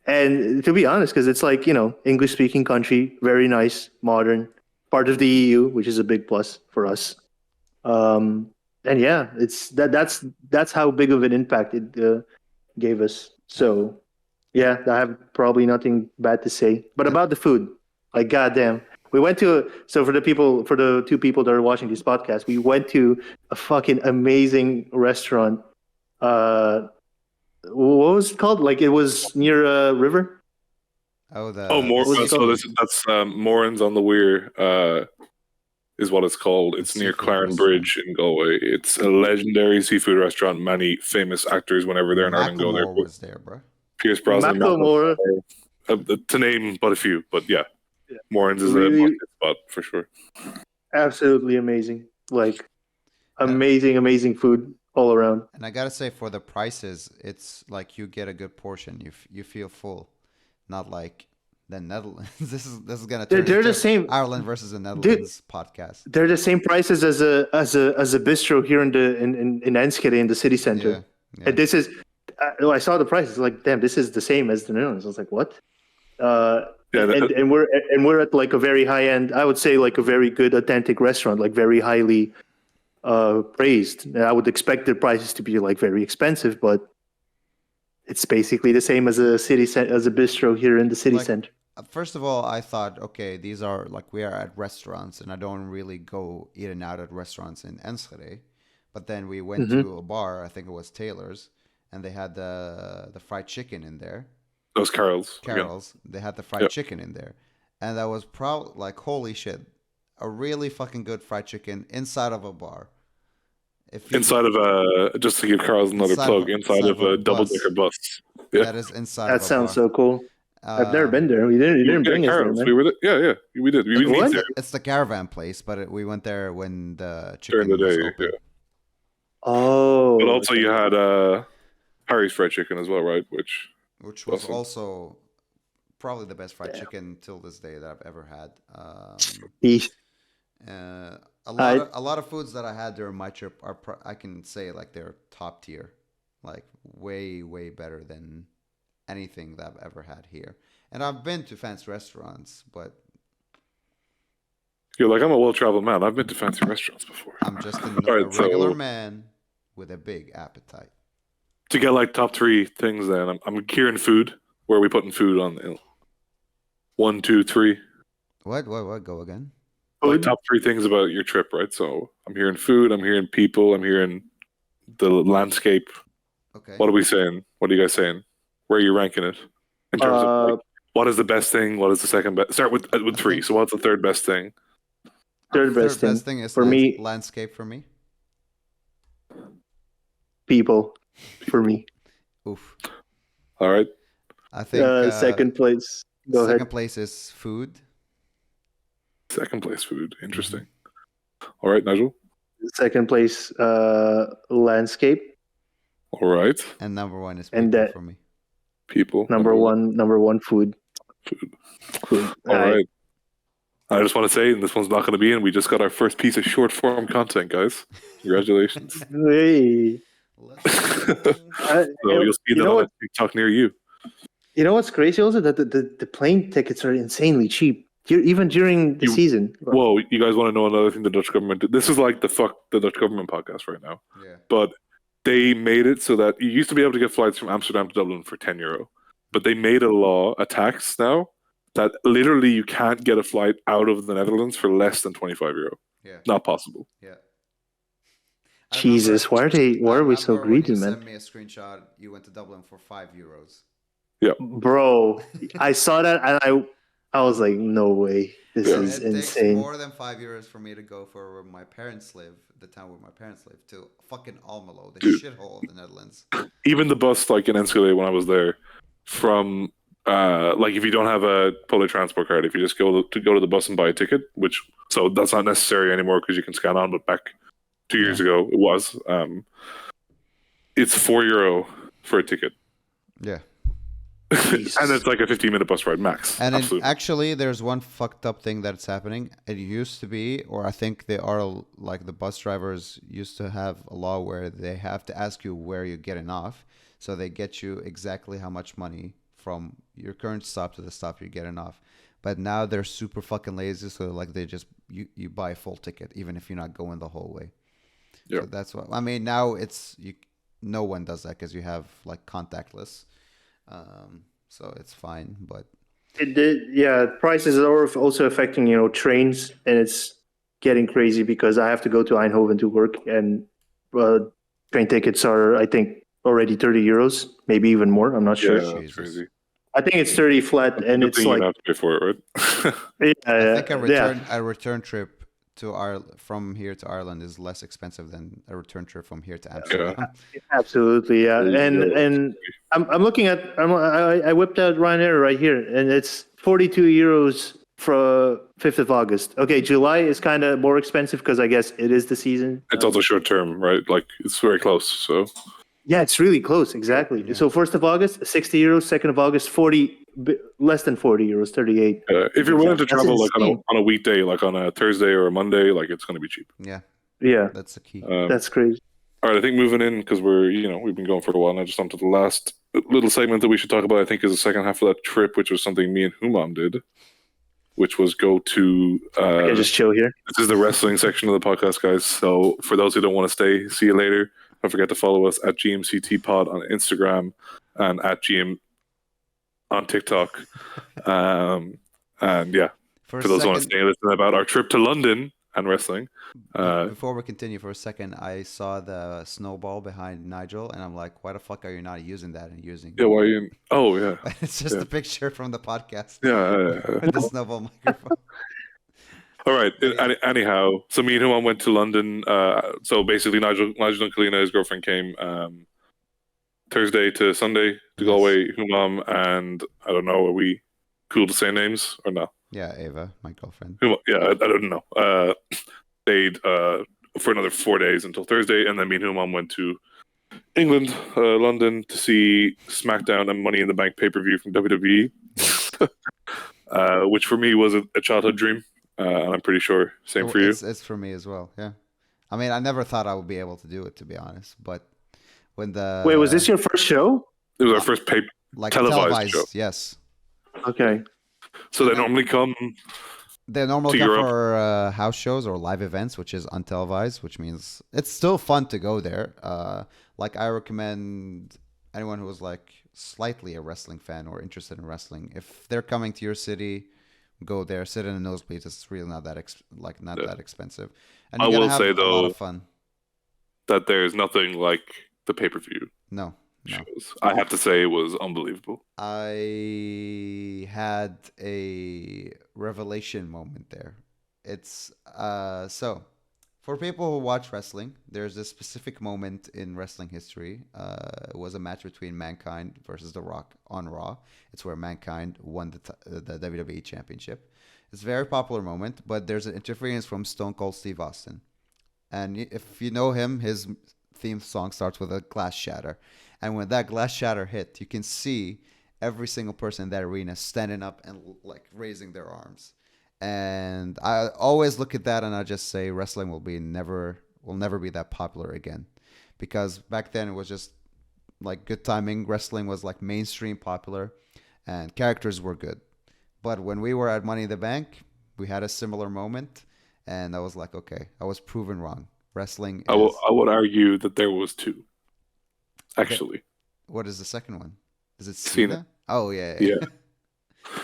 And to be honest, because it's like, English speaking country, very nice, modern, part of the EU, which is a big plus for us. And yeah, that's how big of an impact it gave us. So yeah, I have probably nothing bad to say. But about the food, like goddamn, we went to so for the two people that are watching this podcast, we went to a fucking amazing restaurant. What was it called? Like it was near a river. Oh, Oh, more. what's it So called? that's Moran's on the Weir. Is what it's called. It's near seafood Claren restaurant. Bridge in Galway. It's a legendary seafood restaurant. Many famous actors, whenever they're in Ireland, go there. Macklemore was there, bro. Pierce Brosnan, Macklemore. to name but a few. But yeah, Yeah. Moran's is Really- a must spot for sure. Absolutely amazing. Like Yeah. amazing food all around. And I gotta say, for the prices, it's like you get a good portion. You feel full, not like the Netherlands. This is gonna turn They're into the same. Ireland versus the Netherlands podcast. They're the same prices as a bistro here in Enschede in the city center. Yeah, yeah. And this is, I saw the prices. Like, damn, this is the same as the Netherlands. I was like, what? Yeah, And we're at like a very high end. I would say like a very good authentic restaurant, like very highly praised. And I would expect the prices to be like very expensive, but it's basically the same as as a bistro here in the city Like, center. First of all, I thought, okay, these are like we are at restaurants, and I don't really go in and out at restaurants in Enschede. But then we went to a bar, I think it was Taylor's, and they had the fried chicken in there. those Carol's. Carol's, they had the fried Yep. chicken in there, and that was probably like holy shit, a really fucking good fried chicken inside of a bar. If you, Inside of a, just to give Carl's another Inside plug, of- inside inside of of a a double-decker bus. Yeah. that is inside That of a sounds bar. so cool. I've never been there. You You didn't were bring at us there, Carol's. man. We were there. Yeah, we did. We What? meet there It's the caravan place, but we went there when the during chicken the was day. open. Yeah. Oh, But also you had Harry's fried chicken as well, right? Which Which was Awesome. also probably the best fried chicken till this day that I've ever had. Yeesh. A lot of foods that I had during my trip are I can say like they're top tier, like way better than anything that I've ever had here. And I've been to fancy restaurants, but you're like, I'm a well-traveled man. I've been to fancy restaurants before. I'm just a Alright, regular so- man with a big appetite. To get like top three things, then I'm hearing food. Where are we putting food on? 1, 2, 3. What? Go again? Like Food? top three things about your trip, right? So I'm hearing food. I'm hearing people. I'm hearing the landscape. Okay. What are we saying? What are you guys saying? Where are you ranking it in terms of like, what is the best thing? What is the second best? Start with three. So what's the third best thing? Third best thing is for me. landscape for me. People for me. Oof. All right. I think Second place. Go second ahead. place is food. Second place food. Interesting. All right, Nigel. Second place, landscape. All right. And number one is And people that- for me. People. Number one, food. All right. I just want to say, and this one's not going to be in, we just got our first piece of short form content, guys. Congratulations. Hey. So you'll see you that know on what? a TikTok near you. You know what's crazy also? That the plane tickets are insanely cheap. Even during the season. Whoa, you guys want to know another thing the Dutch government did? This is like the Dutch government podcast right now. Yeah. But they made it so that you used to be able to get flights from Amsterdam to Dublin for €10. But they made a tax now, that literally you can't get a flight out of the Netherlands for less than €25. Yeah. Not possible. Yeah. I remember, Jesus, why are we so when you greedy, man? sent me a screenshot, you went to Dublin for €5. Bro, I saw that and I was like, no way. This Yeah. is It takes insane. more than €5 for me to go for where my parents live, the town where my parents live, to fucking Almelo, the Dude. shithole of the Netherlands. Even the bus, like in Enschede when I was there, from like if you don't have a public transport card, if you just go to the bus and buy a ticket, so that's not necessary anymore because you can scan on, but back 2 years ago it was. It's €4 for a ticket. Yeah. And it's like a 15-minute bus ride max. And Absolutely. actually, there's one fucked up thing that's happening. It used to be, or I think they are, like the bus drivers used to have a law where they have to ask you where you're getting off. So they get you exactly how much money from your current stop to the stop you're getting off. But now they're super fucking lazy. So like they just, you buy a full ticket, even if you're not going the whole way. Yeah. So that's what, I mean, now no one does that because you have like contactless. So it's fine, but Prices are also affecting, trains, and it's getting crazy because I have to go to Eindhoven to work, and train tickets are, I think, already €30, maybe even more. I'm not sure. Yeah, that's Jesus. crazy. I think it's 30 flat, and Good it's thing you like don't have to pay for it, right? I think a return trip to from here to Ireland is less expensive than a return trip from here to Amsterdam. Absolutely, yeah. And I'm looking at I whipped out Ryanair right here, and it's €42 for 5th of August. Okay, July is kind of more expensive because I guess it is the season. It's also short term, right? Like it's very close. So Yeah, it's really close. Exactly. Yeah. So 1st of August, €60. 2nd of August, 40, less than €40, 38. if you're willing to That's travel like insane. on a weekday, like on a Thursday or a Monday, like it's going to be cheap. Yeah, Yeah, that's the key. that's crazy. All right, I think moving in because we've been going for a while now. Just onto the last little segment that we should talk about. I think is the second half of that trip, which was something me and Humam did, which was go to. Okay, just chill here. This is the wrestling section of the podcast, guys. So for those who don't want to stay, see you later. Don't forget to follow us at GMCT Pod on Instagram and at GM on TikTok. And yeah, for those who want to stay and listen about our trip to London and wrestling. Before we continue for a second, I saw the snowball behind Nigel, and I'm like, why the fuck are you not using that and using? Yeah, why are you? Oh, yeah. It's just a picture from the podcast. Yeah. With the snowball microphone. All right. Anyhow, so me and Humam went to London. So basically, Nigel and Kalina, his girlfriend, came Thursday to Sunday to Galway. Humam and I don't know, are we cool to say names or no? Yeah, Ava, my girlfriend. Yeah, I don't know. Stayed for another 4 days until Thursday, and then me and Humam went to England, London, to see SmackDown and Money in the Bank pay-per-view from WWE, which for me was a childhood dream. And I'm pretty sure same for you. It's for me as well. Yeah, I mean, I never thought I would be able to do it, to be honest. But when wait, was this your first show? It was our first televised show. Yes. Okay. So they normally come. They normally come for house shows or live events, which is untelevised, which means it's still fun to go there. Like I recommend anyone who is like slightly a wrestling fan or interested in wrestling, if they're coming to your city, go there, sit in a nosebleed. It's really not that that expensive. And I will say a though lot of fun. That there's nothing like the pay-per-view. No. Shows. I have to say it was unbelievable. I had a revelation moment there. It's so for people who watch wrestling, there's a specific moment in wrestling history. It was a match between Mankind versus The Rock on Raw. It's where Mankind won the WWE Championship. It's a very popular moment, but there's an interference from Stone Cold Steve Austin. And if you know him, his theme song starts with a glass shatter. And when that glass shatter hit, you can see every single person in that arena standing up and like raising their arms. And I always look at that and I just say wrestling will never be that popular again. Because back then it was just like good timing. Wrestling was like mainstream popular and characters were good. But when we were at Money in the Bank, we had a similar moment. And I was like, okay, I was proven wrong. Wrestling is... I would argue that there was two. Actually. Okay. What is the second one? Is it Cena? Oh, yeah.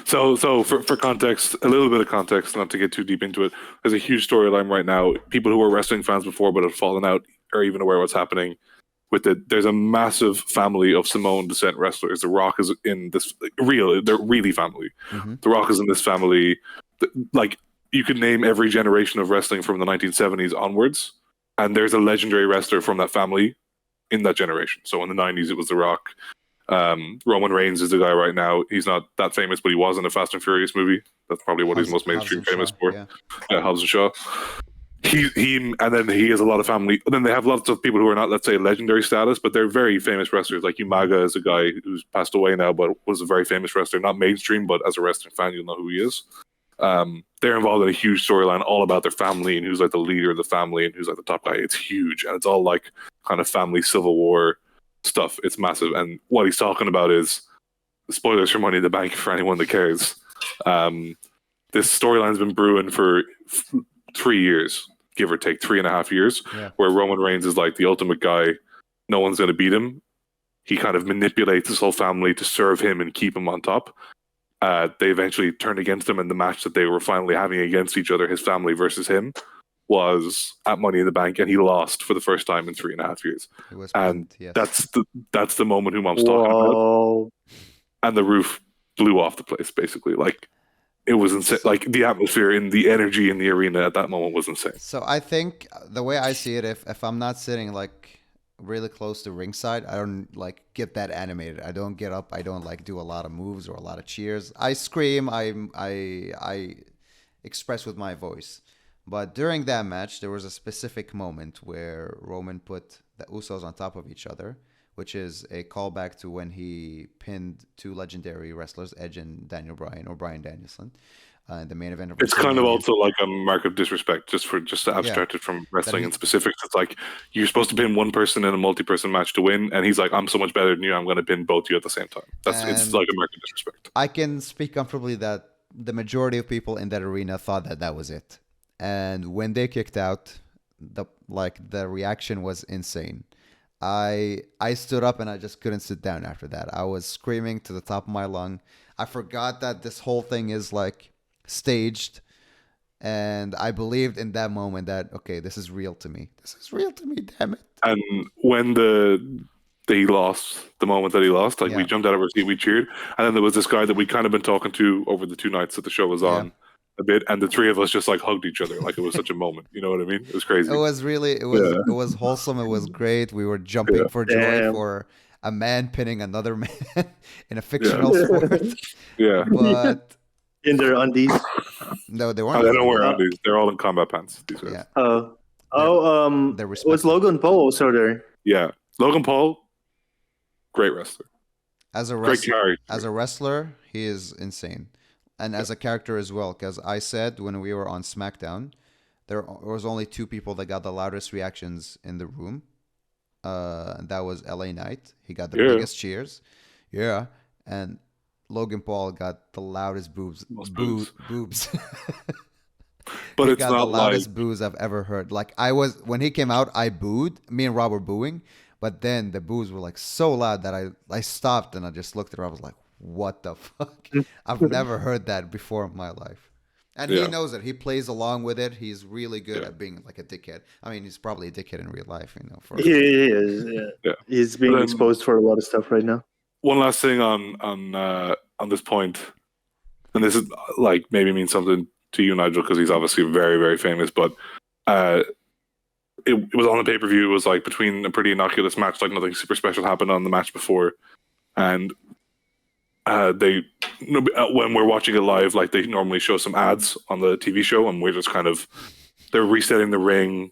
So for context, a little bit of context, not to get too deep into it, there's a huge storyline right now. People who were wrestling fans before but have fallen out are even aware of what's happening with it. There's a massive family of Samoan descent wrestlers. The Rock is in this they're really family. Mm-hmm. The Rock is in this family. Like, you could name every generation of wrestling from the 1970s onwards, and there's a legendary wrestler from that family in that generation. So in the 90s, it was The Rock. Roman Reigns is the guy right now. He's not that famous, but he was in a Fast and Furious movie. That's probably what he's most mainstream famous for. Yeah, Hobbs and Shaw. He and then he has a lot of family. And then they have lots of people who are not, let's say, legendary status, but they're very famous wrestlers. Like Umaga is a guy who's passed away now, but was a very famous wrestler, not mainstream, but as a wrestling fan, you'll know who he is. They're involved in a huge storyline all about their family and who's like the leader of the family and who's like the top guy. It's huge, and it's all like kind of family civil war stuff. It's massive, and what he's talking about is spoilers for Money in the Bank for anyone that cares. This storyline's been brewing for 3 years, give or take 3.5 years, where Roman Reigns is like the ultimate guy. No one's going to beat him. He kind of manipulates his whole family to serve him and keep him on top. They eventually turned against him, and the match that they were finally having against each other, his family versus him, was at Money in the Bank, and he lost for the first time in 3.5 years. And that's the moment Humam's talking about. And the roof blew off the place, basically. Like, it was insane. Like, the atmosphere and the energy in the arena at that moment was insane. So I think the way I see it, if I'm not sitting like really close to ringside, I don't like get that animated. I don't get up. I don't like do a lot of moves or a lot of cheers. I scream. I express with my voice. But during that match, there was a specific moment where Roman put the Usos on top of each other, which is a callback to when he pinned two legendary wrestlers, Edge and Daniel Bryan, or Bryan Danielson, in the main event of It's kind of also like a mark of disrespect, just to abstract it from wrestling in specifics. It's like, you're supposed to pin one person in a multi-person match to win, and he's like, I'm so much better than you, I'm going to pin both of you at the same time. It's like a mark of disrespect. I can speak comfortably that the majority of people in that arena thought that was it. And when they kicked out, the reaction was insane. I stood up and I just couldn't sit down after that. I was screaming to the top of my lung. I forgot that this whole thing is like staged, and I believed in that moment that, okay, this is real to me. This is real to me, damn it. And when he lost, the moment that he lost, we jumped out of our seat, we cheered, and then there was this guy that we kind of been talking to over the 2 nights that the show was on. A bit, and the three of us just like hugged each other like it was such a moment. You know what I mean? It was crazy. It was wholesome. It was great. We were jumping for joy for a man pinning another man in a fictional sport. Yeah, but in their undies. No, they weren't. They don't wear undies. They're all in combat pants. These guys. Was Logan Paul also there? Yeah, Logan Paul, great wrestler. As a wrestler, he is insane. And as a character as well, because I said when we were on SmackDown, there was only 2 people that got the loudest reactions in the room. And that was LA Knight. He got the biggest cheers. Yeah. And Logan Paul got the loudest boobs. Boobs. But he it's got not the loudest boos I've ever heard. Like, when he came out, I booed. Me and Rob were booing. But then the boos were like so loud that I stopped and I just looked at her. I was like, what the fuck? I've never heard that before in my life. And he knows it. He plays along with it. He's really good at being like a dickhead. I mean, he's probably a dickhead in real life, you know. He is. Yeah. He's being exposed for a lot of stuff right now. One last thing on this point, and this is like maybe means something to you, Nigel, because he's obviously very, very famous. But it was on the pay-per-view. It was like between a pretty innocuous match, like nothing super special happened on the match before, and when we're watching it live, like they normally show some ads on the TV show, and we're just they're resetting the ring.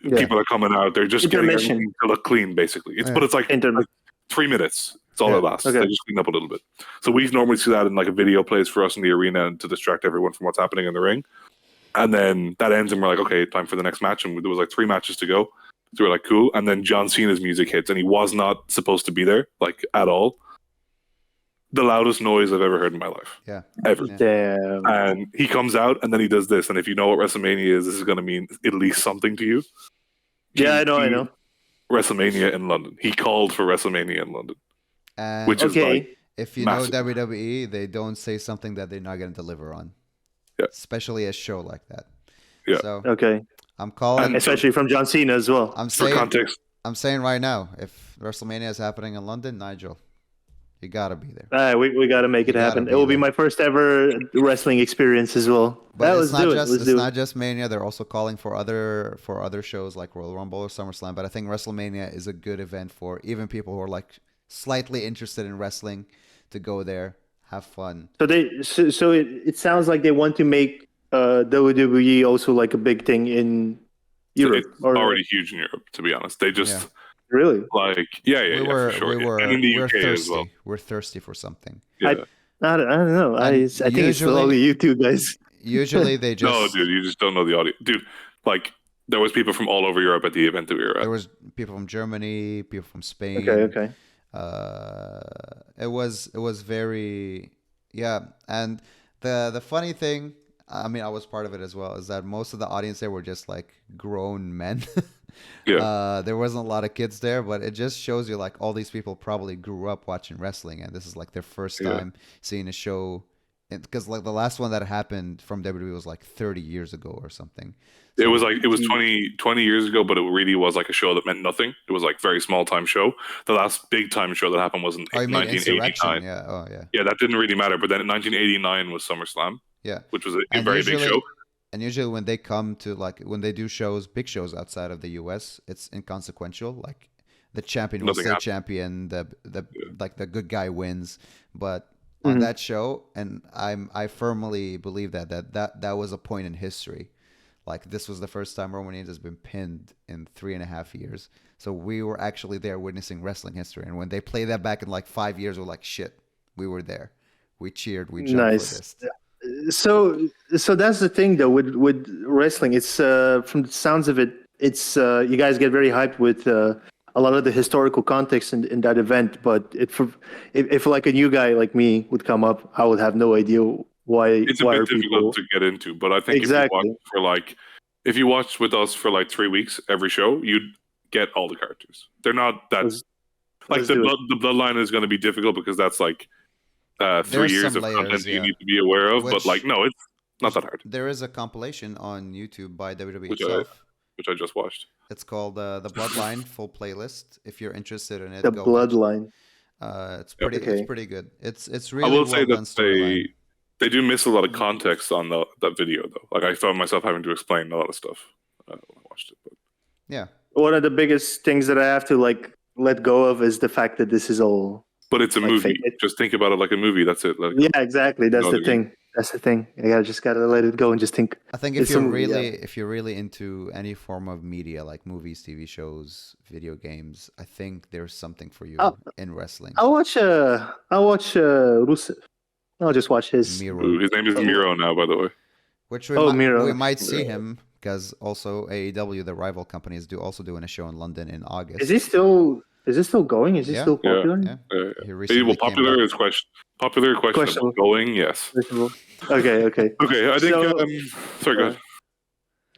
Yeah. People are coming out. They're just getting everything to look clean, basically. But it's like 3 minutes. It's all it lasts. Okay. They just clean up a little bit. So we normally see that in like a video plays for us in the arena to distract everyone from what's happening in the ring. And then that ends, and we're like, okay, time for the next match. And there was like 3 matches to go. So we're like, cool. And then John Cena's music hits, and he was not supposed to be there, like at all. The loudest noise I've ever heard in my life. Yeah. Ever. Yeah. Damn. And he comes out and then he does this. And if you know what WrestleMania is, this is going to mean at least something to you. I know. WrestleMania in London. He called for WrestleMania in London. And which is like if you massive. know WWE, they don't say something that they're not going to deliver on. Yeah. Especially a show like that. Yeah. So, okay. I'm calling. And especially from John Cena as well. I'm for saying. context, I'm saying right now, if WrestleMania is happening in London, Nigel, you gotta be there. We got to make it You gotta happen. be It will be there. my first ever wrestling experience as well. But Let's do it. Let's it's do not it. just Mania. They're also calling for other shows like Royal Rumble or SummerSlam. But I think WrestleMania is a good event for even people who are like slightly interested in wrestling to go there, have fun. So it sounds like they want to make WWE also like a big thing in Europe, it's or already huge in Europe. To be honest, they just Yeah. really? like for sure, and in the we're UK thirsty. as well. We're thirsty for something. Yeah. I don't know. And I think it's still usually- only you two guys. Usually they just No, dude, you just don't know the audio, dude. Like there was people from all over Europe at the event that we were at. there was people from Germany, people from Spain. Okay. It was very and the funny thing, I mean I was part of it as well, is that most of the audience there were just like grown men. Yeah. There wasn't a lot of kids there, but it just shows you like all these people probably grew up watching wrestling and this is like their first time seeing a show, because like the last one that happened from WWE was like 30 years ago or something. It was 20 years ago, but it really was like a show that meant nothing. It was like very small time show. The last big time show that happened was in Oh, you mean Insurrection? 1989. Yeah. Oh, yeah. Yeah, that didn't really matter. But then in 1989 was SummerSlam, Yeah. which was a And very big show. And usually when they come to when they do shows, big shows outside of the US, it's inconsequential. Like the champion will Nothing stay happens. champion, like the good guy wins. But on that show, and I firmly believe that was a point in history. Like this was the first time Roman Reigns has been pinned in 3.5 years. So we were actually there witnessing wrestling history. And when they play that back in like 5 years, we're like, shit, we were there. We cheered, we jumped Nice. for this. So that's the thing though with wrestling. It's from the sounds of it, it's you guys get very hyped with a lot of the historical context in that event. But if like a new guy like me would come up, I would have no idea why. It's a why bit are difficult to get into, but I think Exactly. if you watched with us for like 3 weeks every show, you'd get all the characters. They're not that Let's- like let's the do it. bloodline is going to be difficult because that's like 3 There's years some of layers, content yeah. you need to be aware of. Which- but like, no, it's not that hard, There is a compilation on YouTube by WWE Which itself. which I just watched. It's called the Bloodline full playlist. If you're interested in it, the go watch it. bloodline. It's pretty. Okay. It's pretty good. It's I really will well say done that storyline. they do miss a lot of context on that video though. Like I found myself having to explain a lot of stuff when I watched it. But Yeah, One of the biggest things that I have to like let go of is the fact that this is all. it's a Like movie. fake it. Just think about it like a movie. That's it. Like, Yeah, exactly. That's know the what I mean? thing. That's the thing. I just gotta let it go and just think. I think if It's a you're movie, really into any form of media like movies, TV shows, video games, I think there's something for you Oh. in wrestling. I'll watch Rusev. I'll just watch his. Miro, his name is Miro now, by the way. which we Miro. might see him because also AEW, the rival companies, also doing a show in London in August. Is he still going? Is he Yeah. still popular? Yeah, he Well, recently came popular back. is question. Popular question. Questionable. Going, yes. Okay. Okay, I think. So- Sorry, go ahead.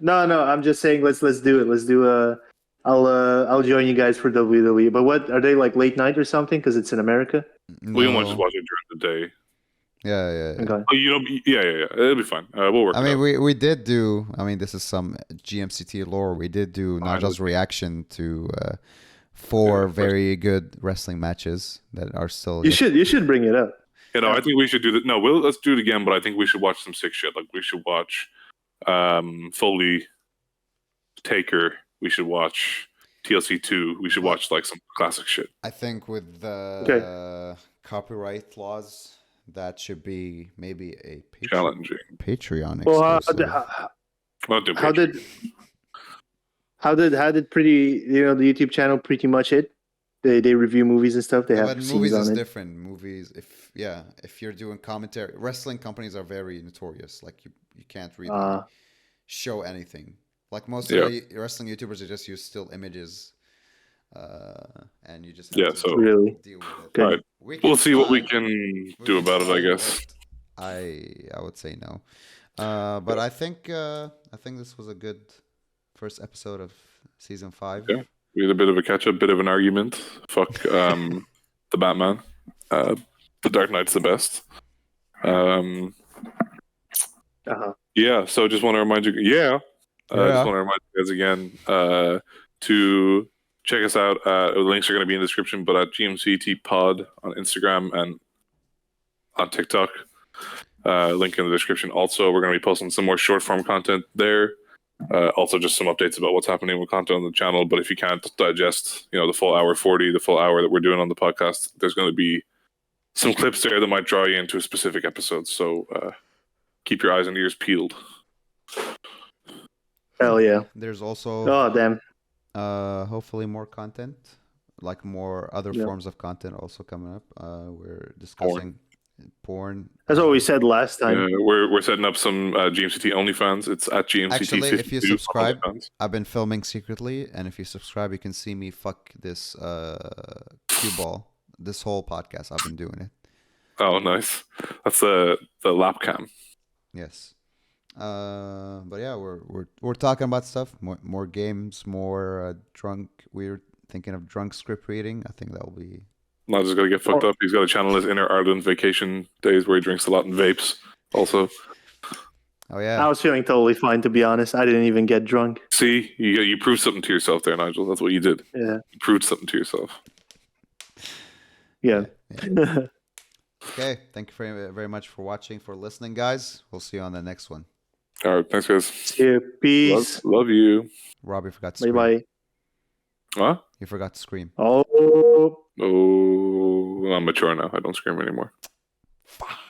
No. I'm just saying. Let's do it. Let's do I'll join you guys for WWE. But what are they like late night or something? Because it's in America. We can No. just watch it during the day. Yeah. Okay. Oh, yeah. It'll be fine. We'll work. I mean, we did do. I mean, this is some GMCT lore. We did do Nigel's reaction to 4 very good wrestling matches that are still. You should bring it up. I think we should do that. No, let's do it again. But I think we should watch some sick shit. Like we should watch Foley, Taker. We should watch TLC 2. We should watch like some classic shit. I think with the copyright laws, that should be maybe a Challenging. Patreon Well, exclusive. how did pretty the YouTube channel pretty much it? They review movies and stuff. They have But scenes movies is on it. different. Movies, if you're doing commentary, wrestling companies are very notorious. Like you can't really show anything. Like most of the wrestling YouTubers, they just use still images, and you just have to Really deal with it. Okay. All right. We'll see what we can do about it. I guess. I would say no, but I think this was a good first episode of season 5. Yeah. We had a bit of a catch up, bit of an argument. Fuck the Batman. The Dark Knight's the best. Uh-huh. Yeah, so just want to remind you. Yeah, I just want to remind you guys again to check us out. The links are going to be in the description, but at GMCT Pod on Instagram and on TikTok. Link in the description. Also, we're going to be posting some more short form content there. Also, just some updates about what's happening with content on the channel. But if you can't digest, the full hour 40, the full hour that we're doing on the podcast, there's going to be some clips there that might draw you into a specific episode. So keep your eyes and ears peeled. Hell yeah. There's also Oh damn. hopefully more content, like more other forms of content also coming up. We're discussing porn. That's what we said last time. We're setting up some GMCT OnlyFans. It's at GMCT. Actually, if you subscribe, OnlyFans. I've been filming secretly, and if you subscribe, you can see me fuck this cue ball. This whole podcast, I've been doing it. Oh, nice. That's the lap cam. Yes. But yeah, we're talking about stuff, more games, more drunk. We're thinking of drunk script reading. I think that will be. Nigel's gonna get fucked up. He's got to channel his inner Ireland vacation days where he drinks a lot and vapes. Also. Oh yeah. I was feeling totally fine, to be honest. I didn't even get drunk. See, you proved something to yourself there, Nigel. That's what you did. Yeah. You proved something to yourself. Yeah. Okay. Thank you very, very much for watching, for listening, guys. We'll see you on the next one. All right, thanks, guys. See you. Peace. Love you. Robbie forgot to Bye scream. bye. What? You forgot to scream. Oh. Oh, I'm mature now. I don't scream anymore.